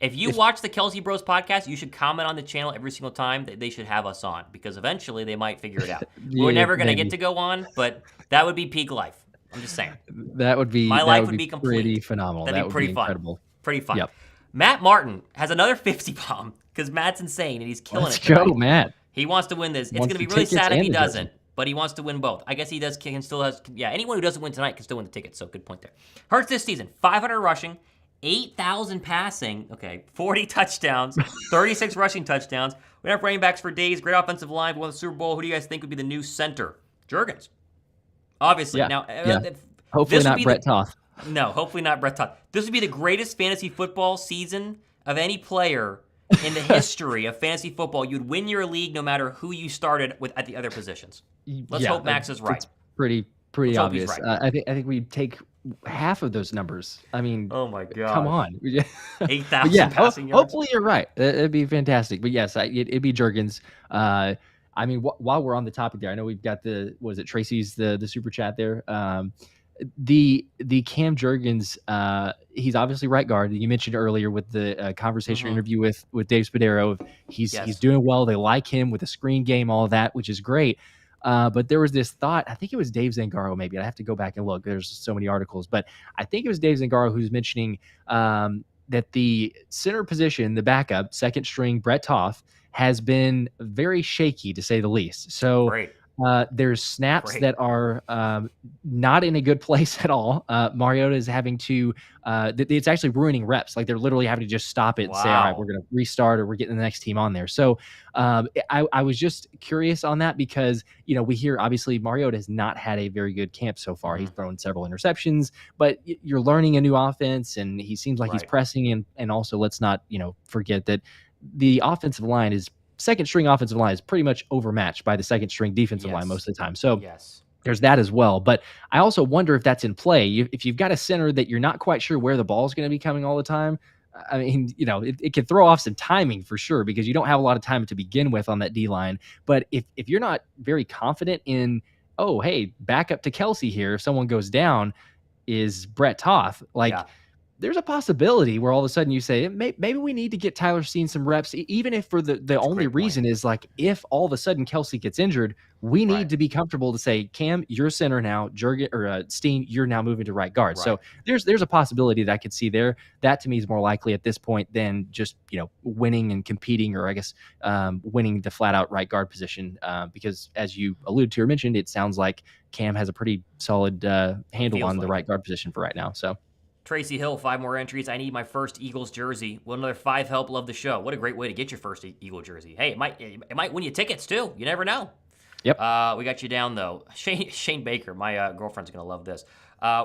If you watch the Kelsey Bros podcast, you should comment on the channel every single time that they should have us on, because eventually they might figure it out. We're never going to get to go on, but that would be peak life. I'm just saying. That would be, my life would be complete. Pretty phenomenal. That'd be pretty fun. Incredible. Pretty fun. Yep. Matt Martin has another 50 bomb, because Matt's insane and he's killing Let's it. Let's go, Matt. He wants to win this. It's going to be really sad if he doesn't, but he wants to win both. I guess he does. Can still has. Yeah, anyone who doesn't win tonight can still win the ticket. So good point there. Hurts this season, 500 rushing, 8,000 passing, 40 touchdowns, 36 rushing touchdowns. We have running backs for days, great offensive line, we won the Super Bowl. Who do you guys think would be the new center? Jurgens. Obviously. Yeah. Now, hopefully not Brett Toth. No, hopefully not Brett Toth. This would be the greatest fantasy football season of any player in the history of fantasy football. You'd win your league no matter who you started with at the other positions. Let's hope Max is right. It's pretty obvious. Right. I think we'd take half of those numbers. I mean, oh my god, come on. 8,000 passing yards. Hopefully you're right. It'd be fantastic. But yes, it'd be Jurgens. I mean, while we're on the topic there, I know we've got Tracy's the super chat there. The Cam Jurgens, he's obviously right guard. You mentioned earlier with the conversation interview with Dave Spadaro. He's doing well. They like him with the screen game, all of that, which is great. But there was this thought, I think it was Dave Zangaro, maybe. I have to go back and look. There's so many articles. But I think it was Dave Zangaro who's mentioning that the center position, the backup, second string, Brett Toth, has been very shaky, to say the least. So Great. there's snaps Great. that are not in a good place at all. Mariota is having to, it's actually ruining reps. Like they're literally having to just stop it and say, all right, we're Wow. going to restart or we're getting the next team on there. So I was just curious on that because, we hear obviously Mariota has not had a very good camp so far. He's thrown several interceptions, but you're learning a new offense and he seems like he's Right. pressing. And also let's not, forget that the offensive line is second string offensive line is pretty much overmatched by the second string defensive line most of the time. So Yes. there's that as well. But I also wonder if that's in play. If you've got a center that you're not quite sure where the ball is going to be coming all the time, I mean, it can throw off some timing for sure because you don't have a lot of time to begin with on that D line. But if you're not very confident in, oh, hey, back up to Kelsey here, if someone goes down, is Brett Toth. Like, Yeah. there's a possibility where all of a sudden you say, maybe we need to get Tyler Steen some reps, even if for the only reason is like, if all of a sudden Kelsey gets injured, we need to be comfortable to say, Cam, you're center now, Jurgen or Steen, you're now moving to right guard. So there's a possibility that I could see there. That to me is more likely at this point than just, winning and competing, or I guess winning the flat out right guard position. Because as you alluded to or mentioned, it sounds like Cam has a pretty solid handle on the right guard position for right now. So. Tracy Hill, 5 more entries. I need my first Eagles jersey. Will another 5 help? Love the show. What a great way to get your first Eagle jersey. Hey, it might win you tickets too. You never know. Yep. We got you down though. Shane Baker, my girlfriend's gonna love this.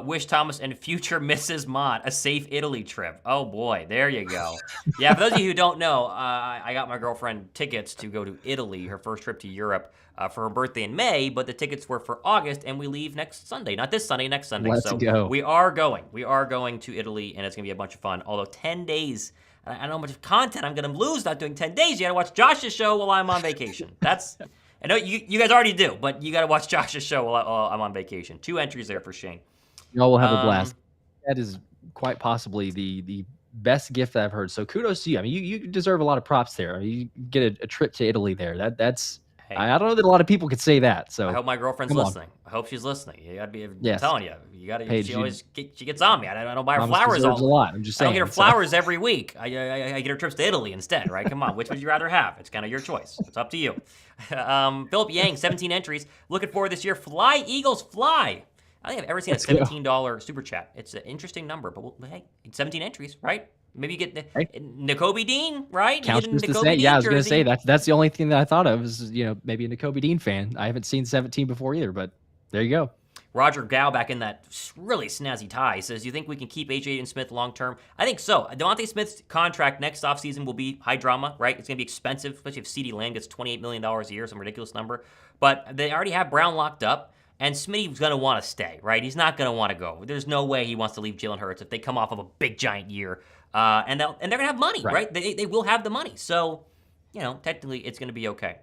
Wish Thomas and future Mrs. Mott a safe Italy trip. Oh boy, there you go. Yeah, for those of you who don't know, I got my girlfriend tickets to go to Italy, her first trip to Europe, for her birthday in May, but the tickets were for August, and we leave next Sunday. Not this Sunday, next Sunday. Let's go. We are going. We are going to Italy, and it's going to be a bunch of fun. Although 10 days, I don't know how much content I'm going to lose not doing 10 days. You got to watch Josh's show while I'm on vacation. I know you guys already do, but you got to watch Josh's show while I'm on vacation. 2 entries there for Shane. Y'all will have a blast. That is quite possibly the best gift that I've heard. So kudos to you. I mean, you deserve a lot of props there. I mean, you get a trip to Italy there. That's. Hey, I don't know that a lot of people could say that. So I hope my girlfriend's listening. I hope she's listening. You gotta be. I'm telling you, you gotta. Hey, she gets on me. I don't buy her flowers a lot. I'm just saying. I don't get her flowers every week. I get her trips to Italy instead. Right? Come on. Which would you rather have? It's kind of your choice. It's up to you. Philip Yang, 17 entries. Looking forward this year. Fly Eagles, fly. I don't think I've ever seen a $17 super chat. It's an interesting number, but hey, 17 entries, right? Maybe you get Nakobe Dean, right? Counts just to say, I was going to say that's the only thing that I thought of is maybe a Nakobe Dean fan. I haven't seen 17 before either, but there you go. Roger Gow back in that really snazzy tie says, "You think we can keep Jaden Smith long term?" I think so. Devontae Smith's contract next offseason will be high drama, right? It's going to be expensive, especially if CeeDee Lamb gets $28 million a year, some ridiculous number. But they already have Brown locked up. And Smitty's going to want to stay, right? He's not going to want to go. There's no way he wants to leave Jalen Hurts if they come off of a big, giant year. And they're going to have money, right? They will have the money. So, technically it's going to be okay.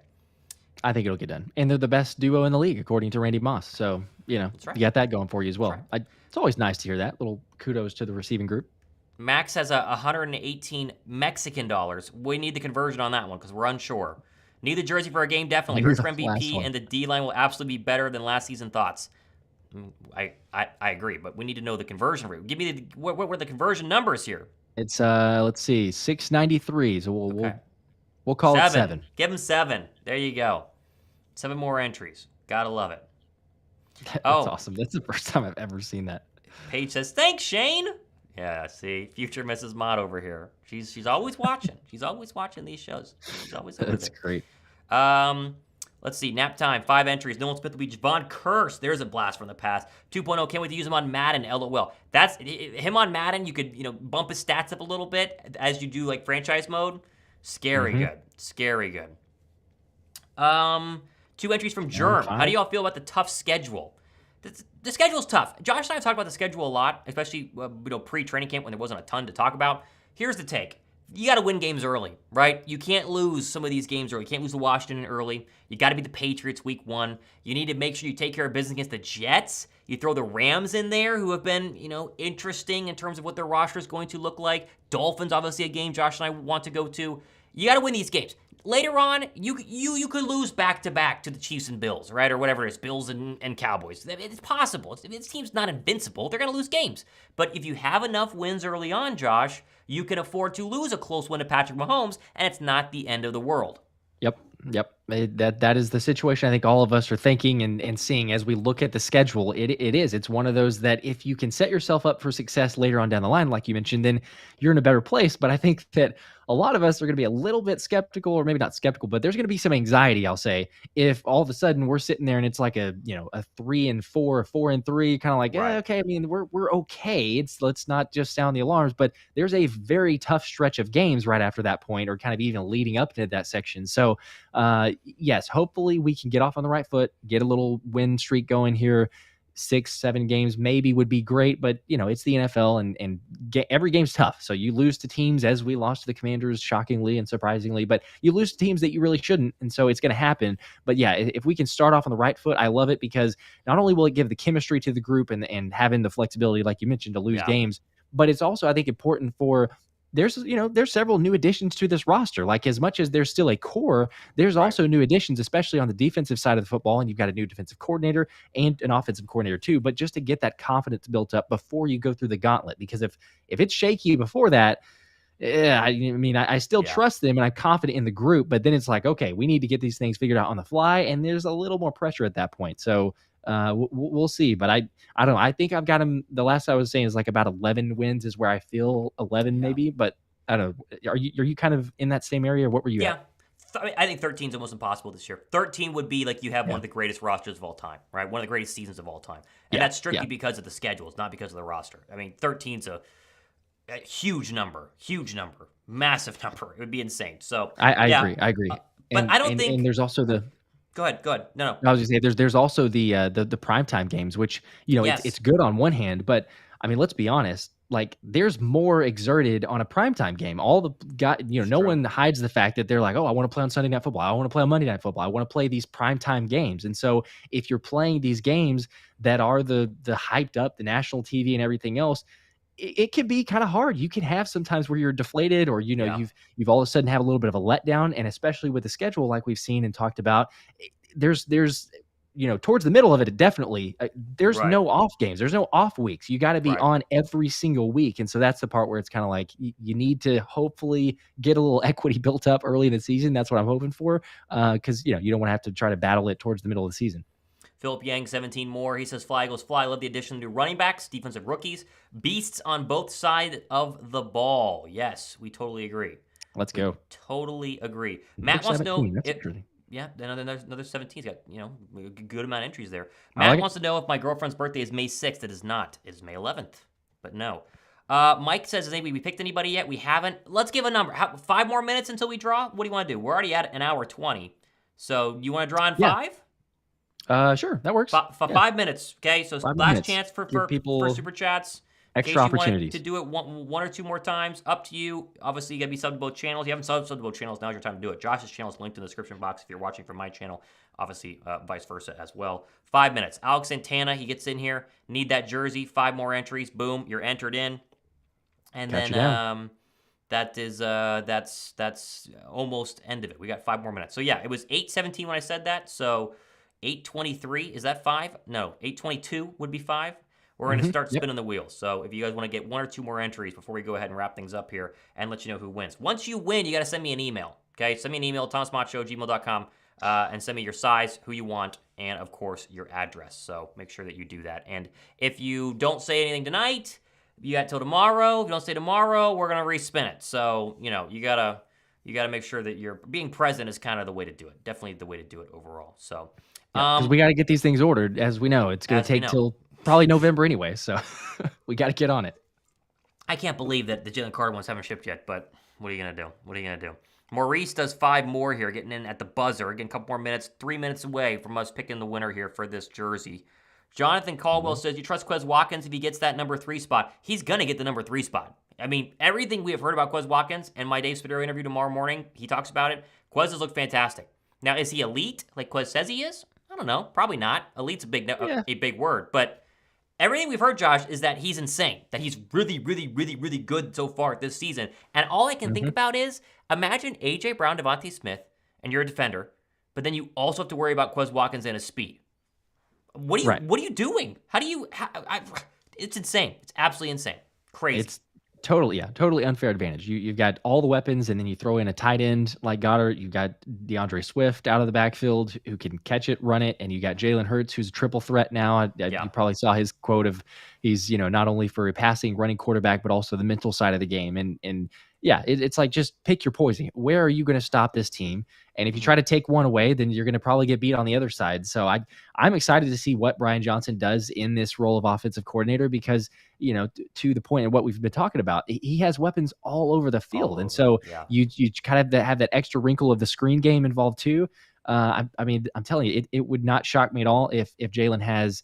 I think it'll get done. And they're the best duo in the league, according to Randy Moss. So, That's right. You got that going for you as well. Right. It's always nice to hear that. Little kudos to the receiving group. Max has 118 Mexican dollars. We need the conversion on that one because we're unsure. Need the jersey for a game, definitely. Hurts for MVP, and the D-line will absolutely be better than last season. Thoughts? I agree, but we need to know the conversion rate. Give me what were the conversion numbers here? It's let's see, 693. So we'll call it 7. Give him 7. There you go. 7 more entries. Gotta love it. That's awesome. That's the first time I've ever seen that. Paige says, "Thanks, Shane." Yeah, see, future Mrs. Mott over here. She's always watching. She's always watching these shows. She's always over That's there. Great. Let's see. Nap time. 5 entries. Nolan Smith will be Javon Curse. There's a blast from the past. 2.0. Can't wait to use him on Madden. LOL. That's him on Madden. You could bump his stats up a little bit as you do like franchise mode. Scary good. Scary good. 2 entries from Germ. How do y'all feel about the tough schedule? The schedule's tough. Josh and I have talked about the schedule a lot, especially pre-training camp when there wasn't a ton to talk about. Here's the take. You got to win games early, right? You can't lose some of these games early. You can't lose to Washington early. You got to beat the Patriots week 1. You need to make sure you take care of business against the Jets. You throw the Rams in there, who have been, interesting in terms of what their roster is going to look like. Dolphins, obviously a game Josh and I want to go to. You got to win these games. Later on, you could lose back-to-back to the Chiefs and Bills, right? Or whatever it is, Bills and Cowboys. It's possible. This team's not invincible. They're going to lose games. But if you have enough wins early on, Josh, you can afford to lose a close win to Patrick Mahomes, and it's not the end of the world. Yep. That is the situation I think all of us are thinking and seeing as we look at the schedule. It is. It's one of those that if you can set yourself up for success later on down the line, like you mentioned, then you're in a better place. But I think that a lot of us are going to be a little bit skeptical, or maybe not skeptical, but there's going to be some anxiety, I'll say, if all of a sudden we're sitting there and it's like a 3-4, a 4-3, kind of like, Right. okay, I mean, we're okay. Let's not just sound the alarms, but there's a very tough stretch of games right after that point, or kind of even leading up to that section. So yes, hopefully we can get off on the right foot, get a little win streak going here. 6-7 games maybe would be great, but it's the NFL, and every game's tough. So you lose to teams, as we lost to the Commanders, shockingly and surprisingly, but you lose to teams that you really shouldn't, and so it's going to happen. But yeah, if we can start off on the right foot, I love it, because not only will it give the chemistry to the group and having the flexibility, like you mentioned, to lose games, but it's also, I think, important for there's several new additions to this roster. Like, as much as there's still a core, there's also new additions, especially on the defensive side of the football. And you've got a new defensive coordinator and an offensive coordinator too. But just to get that confidence built up before you go through the gauntlet, because if it's shaky before that, I mean, I still trust them and I'm confident in the group, but then it's like, okay, we need to get these things figured out on the fly, and there's a little more pressure at that point. So we'll see. But I don't know. I think I've got him. The last I was saying is like about 11 wins is where I feel 11 maybe. But I don't know. Are you kind of in that same area? What were you at? I think 13 is almost impossible this year. 13 would be like you have one of the greatest rosters of all time, right? One of the greatest seasons of all time. And that's strictly because of the schedules, not because of the roster. I mean, 13's a huge number, massive number. It would be insane. So I agree. But I don't think. And there's also the. Go ahead. No. I was just saying there's also the primetime games, which it's good on one hand, but I mean, let's be honest. Like, there's more exerted on a primetime game. All the guy, no one hides the fact that they're like, oh, I want to play on Sunday Night Football. I want to play on Monday Night Football. I want to play these primetime games. And so if you're playing these games that are the hyped up, the national TV and everything else, it can be kind of hard. You can have sometimes where you're deflated, or you've all of a sudden have a little bit of a letdown, and especially with the schedule, like we've seen and talked about, there's towards the middle of it, definitely there's no off games, there's no off weeks. You got to be on every single week, and so that's the part where it's kind of like you need to hopefully get a little equity built up early in the season. That's what I'm hoping for, because you don't want to have to try to battle it towards the middle of the season. Philip Yang, 17 more. He says, Fly Eagles Fly. I love the addition to running backs, defensive rookies, beasts on both sides of the ball. Yes, we totally agree. Let's go. Totally agree. Matt wants to know. Another 17's got, a good amount of entries there. Matt wants to know if my girlfriend's birthday is May 6th. It is not. It is May 11th. But no. Mike says, has we picked anybody yet? We haven't. Let's give a number. 5 more minutes until we draw? What do you want to do? We're already at an hour 20. So you want to draw in 5? Sure, that works. 5 minutes, okay? So last chance for people super chats. Extra opportunities. To do it one or two more times, up to you. Obviously, you got to be subbed to both channels. You haven't subbed to both channels, now's your time to do it. Josh's channel is linked in the description box if you're watching from my channel. Obviously, vice versa as well. 5 minutes. Alex Santana, he gets in here. Need that jersey. 5 more entries. Boom, you're entered in. And then that's almost end of it. We got 5 more minutes. So yeah, it was 8:17 when I said that. So 8:23, is that 5? No, 8:22 would be 5. We're going to start spinning the wheels. So if you guys want to get 1 or 2 more entries before we go ahead and wrap things up here and let you know who wins. Once you win, you got to send me an email. Okay, send me an email, thomasmacho@gmail.com, and send me your size, who you want, and of course your address. So make sure that you do that. And if you don't say anything tonight, you got till tomorrow. If you don't say tomorrow, we're going to respin it. So you gotta make sure that you're being present is kind of the way to do it. Definitely the way to do it overall. So. Because we got to get these things ordered. As we know, it's going to take till probably November anyway, so we got to get on it. I can't believe that the Jalen Carter ones haven't shipped yet, but what are you going to do? Maurice does 5 more here, getting in at the buzzer. Again, a couple more minutes, 3 minutes away from us picking the winner here for this jersey. Jonathan Caldwell says, you trust Quez Watkins if he gets that number 3 spot? He's going to get the number 3 spot. I mean, everything we have heard about Quez Watkins and my Dave Spadero interview tomorrow morning, he talks about it. Quez has looked fantastic. Now, is he elite like Quez says he is? I don't know. Probably not. Elite's a big word. But everything we've heard, Josh, is that he's insane. That he's really, really, really, really good so far this season. And all I can think about is, imagine A.J. Brown, Devontae Smith, and you're a defender, but then you also have to worry about Quez Watkins and his speed. What are you doing? It's insane. It's absolutely insane. Crazy. Totally unfair advantage. You've got all the weapons, and then you throw in a tight end like Goddard. You've got DeAndre Swift out of the backfield who can catch it, run it, and you got Jalen Hurts who's a triple threat now. Yeah. You probably saw his quote of he's not only for a passing, running quarterback, but also the mental side of the game. And yeah, it's like just pick your poison. Where are you going to stop this team? And if you try to take one away, then you're going to probably get beat on the other side. So I'm excited to see what Brian Johnson does in this role of offensive coordinator because to the point of what we've been talking about, he has weapons all over the field. And so you kind of have that extra wrinkle of the screen game involved too. I mean, I'm telling you, it would not shock me at all if Jalen has,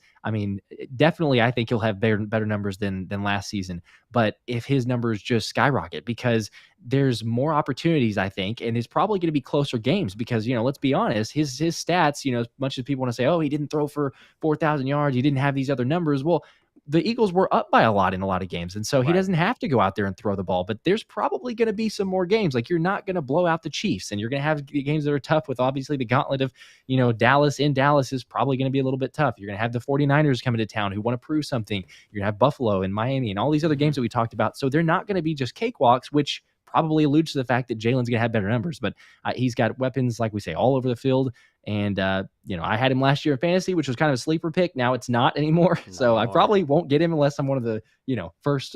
definitely I think he'll have better numbers than last season. But if his numbers just skyrocket, because there's more opportunities, I think, and it's probably going to be closer games because, let's be honest, his stats, as much as people want to say, oh, he didn't throw for 4,000 yards, he didn't have these other numbers. Well, the Eagles were up by a lot in a lot of games. And so he doesn't have to go out there and throw the ball, but there's probably going to be some more games. Like you're not going to blow out the Chiefs and you're going to have games that are tough with obviously the gauntlet of, Dallas in Dallas is probably going to be a little bit tough. You're going to have the 49ers coming to town who want to prove something. You're going to have Buffalo and Miami and all these other games that we talked about. So they're not going to be just cakewalks, which probably alludes to the fact that Jalen's going to have better numbers, but he's got weapons, like we say, all over the field. And, I had him last year in fantasy, which was kind of a sleeper pick. Now it's not anymore. No. So I probably won't get him unless I'm one of the, first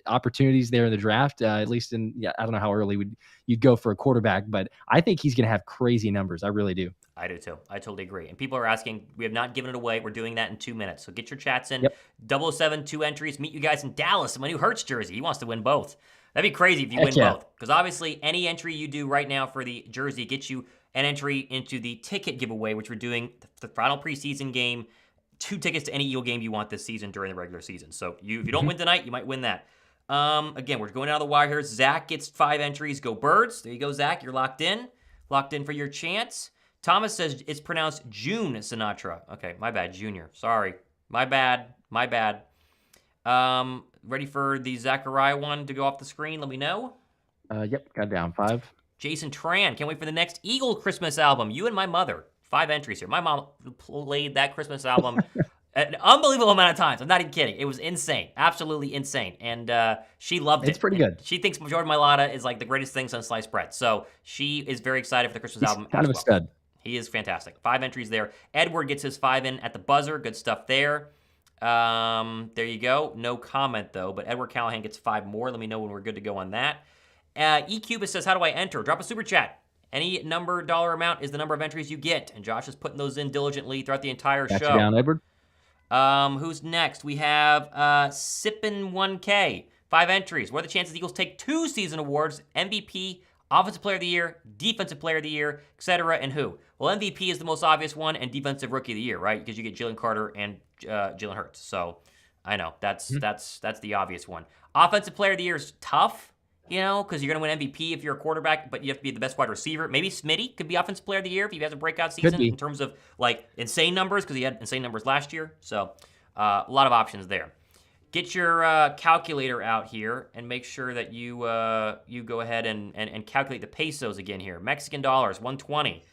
opportunities there in the draft, at least I don't know how early you'd go for a quarterback, but I think he's going to have crazy numbers. I really do. I do too. I totally agree. And people are asking, we have not given it away. We're doing that in 2 minutes. So get your chats in. Yep. 007, 2 entries. Meet you guys in Dallas in my new Hurts jersey. He wants to win both. That'd be crazy if you win both. Because obviously, any entry you do right now for the jersey gets you an entry into the ticket giveaway, which we're doing the final preseason game. 2 tickets to any Eagle game you want this season during the regular season. So if you don't win tonight, you might win that. Again, we're going down the wire here. Zach gets 5 entries. Go Birds. There you go, Zach. You're locked in. Locked in for your chance. Thomas says it's pronounced June Sinatra. Okay, my bad, Junior. Sorry. My bad. Ready for the Zachariah one to go off the screen? Let me know. Yep, got down 5. Jason Tran, can't wait for the next Eagle Christmas album. You and my mother. 5 entries here. My mom played that Christmas album an unbelievable amount of times. I'm not even kidding. It was insane. Absolutely insane. And she loved it. It's pretty good. She thinks Jordan Mailata is like the greatest thing since sliced bread. So she is very excited for the Christmas album. Kind of a stud. He is fantastic. 5 entries there. Edward gets his 5 in at the buzzer. Good stuff there. There you go. No comment, though. But Edward Callahan gets 5 more. Let me know when we're good to go on that. eCubus says, how do I enter? Drop a super chat. Any dollar amount is the number of entries you get. And Josh is putting those in diligently throughout the entire show. Got you down, Edward. Who's next? We have Sippin 1K. 5 entries. What are the chances the Eagles take 2 season awards? MVP, Offensive Player of the Year, Defensive Player of the Year, etc. And who? Well, MVP is the most obvious one, and Defensive Rookie of the Year, right? Because you get Jalen Carter and Jalen Hurts. So I know that's the obvious one. Offensive Player of the Year is tough, because you're going to win MVP if you're a quarterback, but you have to be the best wide receiver. Maybe Smitty could be Offensive Player of the Year if he has a breakout season in terms of like insane numbers, because he had insane numbers last year. So a lot of options there. Get your calculator out here and make sure that you go ahead and calculate the pesos again here. Mexican dollars, 120.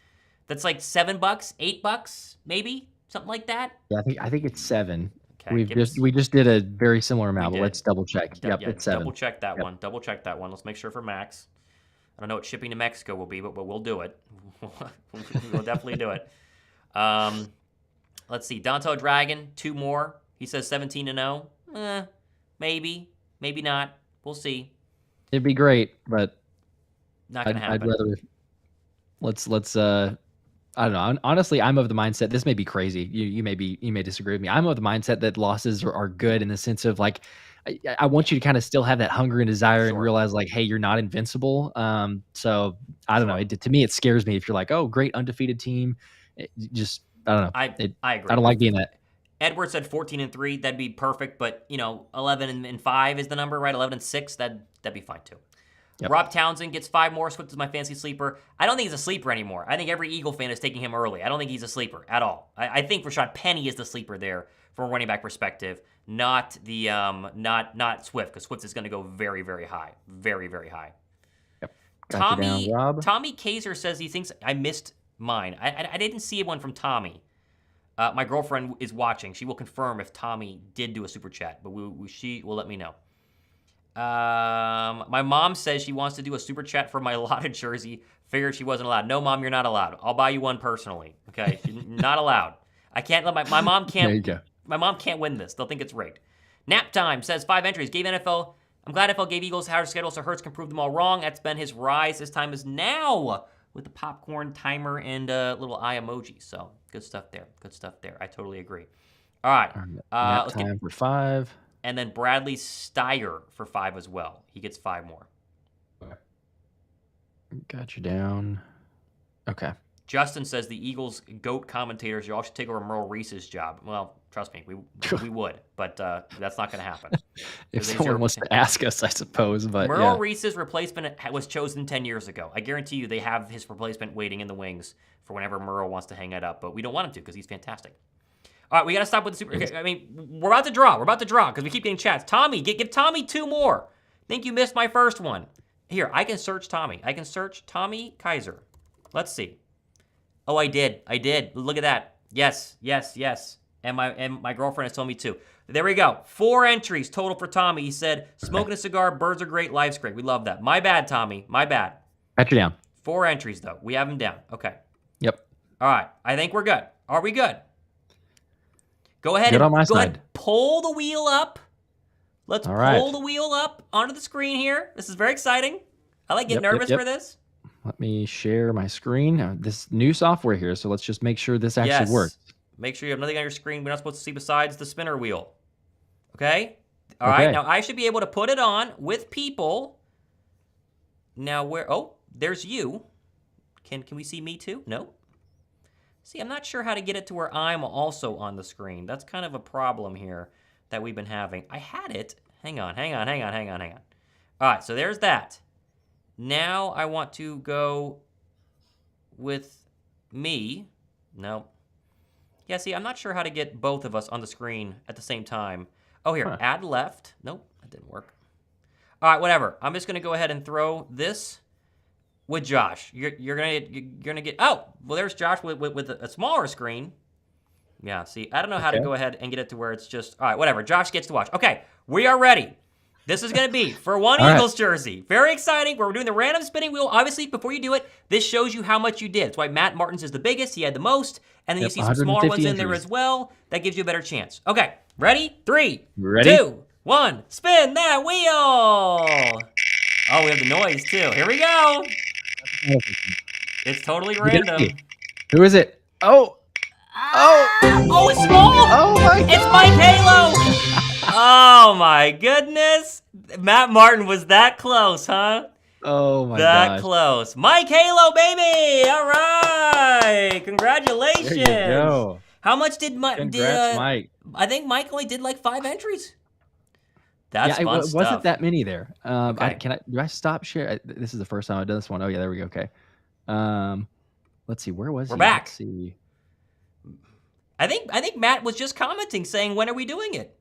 That's like $7, $8, maybe something like that. Yeah, I think it's 7. Okay, we just did a very similar amount, but let's double check. Yep, it's 7. Double check that one. Double check that one. Let's make sure for Max. I don't know what shipping to Mexico will be, but we'll do it. We'll definitely do it. Let's see. Danto Dragon, 2 more. He says 17-0. Maybe not. We'll see. It'd be great, but not gonna happen. I'd rather let's I don't know. Honestly, I'm of the mindset. This may be crazy. You may disagree with me. I'm of the mindset that losses are good in the sense of like, I want you to kind of still have that hunger and desire and realize like, hey, you're not invincible. So I don't know. To me, it scares me if you're like, oh, great undefeated team. I don't know. I agree. I don't like being that. Edward said 14-3. That'd be perfect. But 11-5 is the number, right? 11-6. That'd be fine too. Yep. Rob Townsend gets 5 more. Swift is my fantasy sleeper. I don't think he's a sleeper anymore. I think every Eagle fan is taking him early. I don't think he's a sleeper at all. I think Rashad Penny is the sleeper there from a running back perspective, not the not Swift, because Swift is going to go very, very high. Very, very high. Yep. Tommy Kaiser says he thinks I missed mine. I didn't see one from Tommy. My girlfriend is watching. She will confirm if Tommy did do a super chat, but she will let me know. My mom says she wants to do a super chat for my allotted jersey. Figured she wasn't allowed. No, Mom, you're not allowed. I'll buy you one personally. Okay, she's not allowed. I can't let my mom can't. There you go. My mom can't win this. They'll think it's rigged. Nap time says 5 entries. Gave NFL. I'm glad NFL gave Eagles harder schedule so Hurts can prove them all wrong. That's been his rise. His time is now with the popcorn timer and little eye emoji. So good stuff there. Good stuff there. I totally agree. All right. Nap Let's time for 5. and then Bradley Steyer for 5 as well. He gets 5 more. Got you down. Okay. Justin says the Eagles GOAT commentators, y'all should take over Merle Reese's job. Well, trust me, we would, but that's not going to happen. If someone wants to ask us, I suppose. But Merle Reese's replacement was chosen 10 years ago. I guarantee you they have his replacement waiting in the wings for whenever Merle wants to hang it up, but we don't want him to because he's fantastic. All right, we got to stop with the super. I mean, we're about to draw. We're about to draw because we keep getting chats. Tommy, give Tommy 2 more. Think you missed my first one. Here, I can search Tommy. I can search Tommy Kaiser. Let's see. Oh, I did. Look at that. Yes. And my girlfriend has told me too. There we go. 4 entries total for Tommy. He said, smoking a cigar, birds are great, life's great. We love that. My bad, Tommy. My bad. Got you down. 4 entries, though. We have him down. Okay. Yep. All right. I think we're good. Are we good? Go ahead Good on my go side. ahead. Pull the wheel up. Let's pull the wheel up onto the screen here. This is very exciting. I like getting nervous for this. Let me share my screen. This new software here, so let's just make sure this actually works. Make sure you have nothing on your screen we're not supposed to see besides the spinner wheel. Okay? All right. Now, I should be able to put it on with people. Now, there's you. Can we see me too? No? See, I'm not sure how to get it to where I'm also on the screen. That's kind of a problem here that we've been having. I had it. Hang on. All right, so there's that. Now I want to go with me. No. Yeah, see, I'm not sure how to get both of us on the screen at the same time. Oh, here, add left. Nope, that didn't work. All right, whatever. I'm just going to go ahead and throw this with Josh. You're gonna get. Oh, well, there's Josh with a smaller screen. Yeah. See, I don't know how to go ahead and get it to where it's just. All right, whatever. Josh gets to watch. Okay, we are ready. This is gonna be for one Eagles jersey. Very exciting. We're doing the random spinning wheel. Obviously, before you do it, this shows you how much you did. That's why Matt Martin's is the biggest. He had the most, and then you see some smaller ones in there as well. That gives you a better chance. Okay, ready? 3, 2, 1. Spin that wheel. Oh, we have the noise too. Here we go. It's totally random. Who is it? Oh, it's small. Oh my God. It's Mike Halo. Oh my goodness. Matt Martin was that close, huh? Oh my God. That close. Mike Halo, baby. All right. Congratulations. There you go. How much did Mike? Congrats, Mike. I think Mike only did like 5 entries. That's fun it stuff. wasn't that many there. Okay. Do I stop share? This is the first time I've done this one. Oh yeah, there we go. Okay. Let's see. Where was he? We're back. Let's see. I think Matt was just commenting, saying, "When are we doing it?"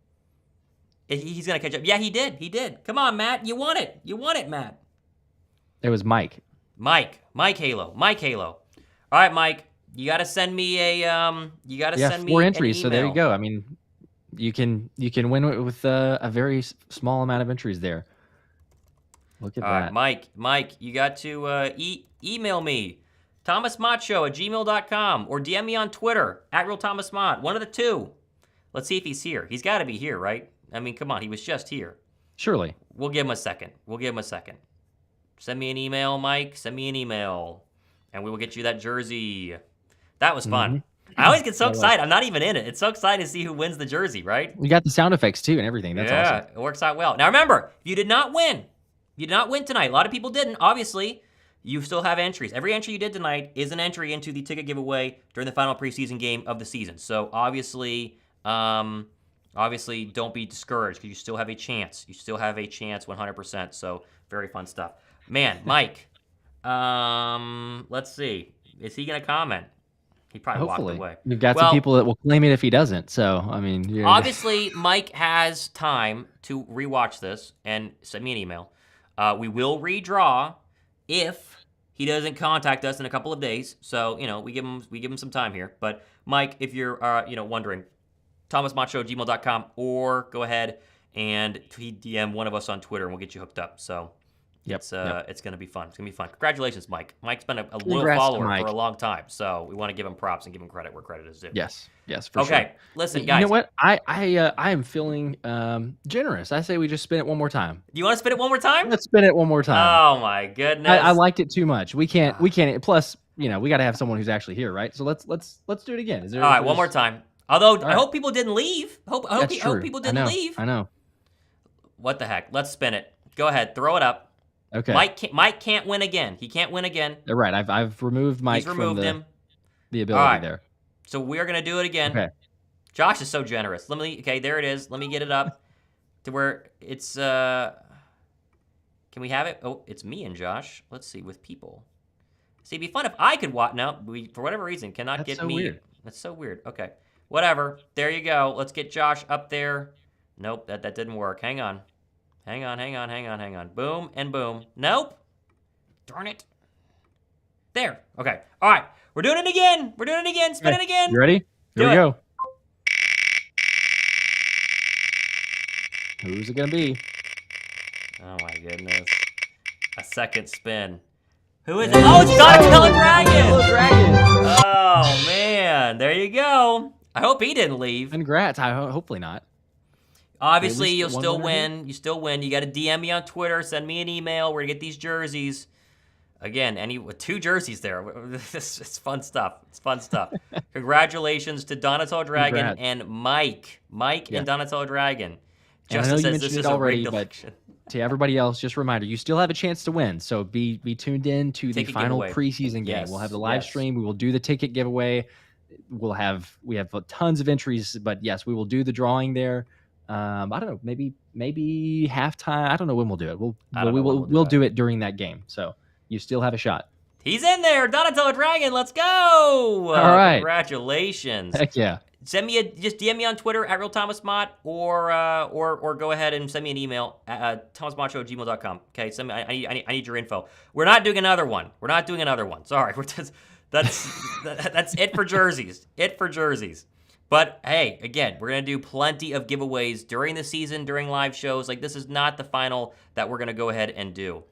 He's gonna catch up. Yeah, he did. Come on, Matt. You want it, Matt. It was Mike. Mike Halo. All right, Mike. You gotta send me a. You gotta send me 4 entries. an So there you email. go. I mean, you can win with a very small amount of entries there. Look at that. Mike, you got to email me, thomasmottshow@gmail.com, or DM me on Twitter, @RealThomasMott. One of the two. Let's see if he's here. He's got to be here, right? I mean, come on, he was just here. Surely. We'll give him a second. Send me an email, Mike. Send me an email, and we will get you that jersey. That was fun. Mm-hmm. I always get so excited. I'm not even in it. It's so exciting to see who wins the jersey, right? We got the sound effects too and everything. That's awesome. It works out well. Now remember, if you did not win tonight. A lot of people didn't. Obviously, you still have entries. Every entry you did tonight is an entry into the ticket giveaway during the final preseason game of the season. So obviously, don't be discouraged because you still have a chance. 100%. So very fun stuff. Man, Mike, let's see. Is he going to comment? He probably walked away. We've got some people that will claim it if he doesn't. So, I mean, obviously, Mike has time to rewatch this and send me an email. We will redraw if he doesn't contact us in a couple of days. So, we give him some time here. But Mike, if you're wondering, thomasmottshow@gmail.com, or go ahead and tweet DM one of us on Twitter, and we'll get you hooked up. So it's going to be fun. It's going to be fun. Congratulations, Mike. Mike's been a loyal follower for a long time, so we want to give him props and give him credit where credit is due. Yes, for sure. Okay, listen, guys. You know what? I am feeling generous. I say we just spin it one more time. You want to spin it one more time? Let's spin it one more time. Oh my goodness! I liked it too much. We can't. Plus, we got to have someone who's actually here, right? So let's do it again. All right, one more time. Although I hope people didn't leave. Hope people didn't leave. I know. What the heck? Let's spin it. Go ahead, throw it up. Okay. Mike can't win again. He can't win again. Right. I've removed Mike from the ability there. So we are gonna do it again. Okay. Josh is so generous. Okay, there it is. Let me get it up to where it's. Can we have it? Oh, it's me and Josh. Let's see with people. See, it'd be fun if I could watch. No, we for whatever reason cannot get me. Weird. That's so weird. Okay, whatever. There you go. Let's get Josh up there. Nope, that didn't work. Hang on. Boom and boom. Nope. Darn it. There. Okay. All right. We're doing it again. Spin it again. You ready? Here we go. Who's it gonna be? Oh my goodness. A second spin. Who is it? Oh, it's Donatello Dragon. Oh man. There you go. I hope he didn't leave. Congrats. Hopefully not. Obviously, you'll still win. You still win. You got to DM me on Twitter. Send me an email. We're going to get these jerseys. Again, with 2 jerseys there. It's fun stuff. Congratulations to Donatello Dragon and Mike. And Donatello Dragon. Justin says this is already, but to everybody else, just a reminder, you still have a chance to win. So be tuned in to the final preseason game. We'll have the live stream. We will do the ticket giveaway. We have tons of entries, but yes, we will do the drawing there. I don't know, maybe halftime. I don't know when we'll do it. We'll do it during that game. So you still have a shot. He's in there, Donatello Dragon. Let's go! All right, congratulations. Heck yeah. Just DM me on Twitter at RealThomasMott or go ahead and send me an email at thomasmottshow@gmail.com. Okay, send me. I need your info. We're not doing another one. Sorry, that's it for jerseys. But hey, again, we're gonna do plenty of giveaways during the season, during live shows. Like, this is not the final that we're gonna go ahead and do.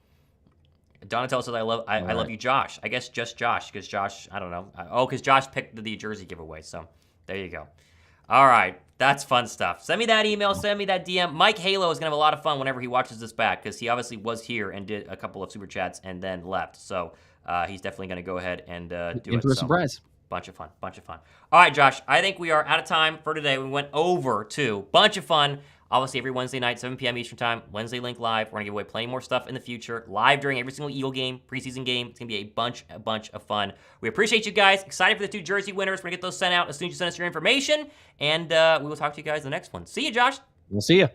Donatello says I love you, Josh. I guess just Josh, because Josh, I don't know. Because Josh picked the jersey giveaway. So there you go. All right, that's fun stuff. Send me that email. Send me that DM. Mike Halo is gonna have a lot of fun whenever he watches this back, because he obviously was here and did a couple of super chats and then left. So he's definitely gonna go ahead and do it. For a surprise. Bunch of fun. All right, Josh, I think we are out of time for today. We went over to bunch of fun. Obviously, every Wednesday night, 7 p.m. Eastern Time, Wednesday Linc Live. We're going to give away plenty more stuff in the future, live during every single Eagle game, preseason game. It's going to be a bunch of fun. We appreciate you guys. Excited for the 2 jersey winners. We're going to get those sent out as soon as you send us your information, and we will talk to you guys in the next one. See you, Josh. We'll see you.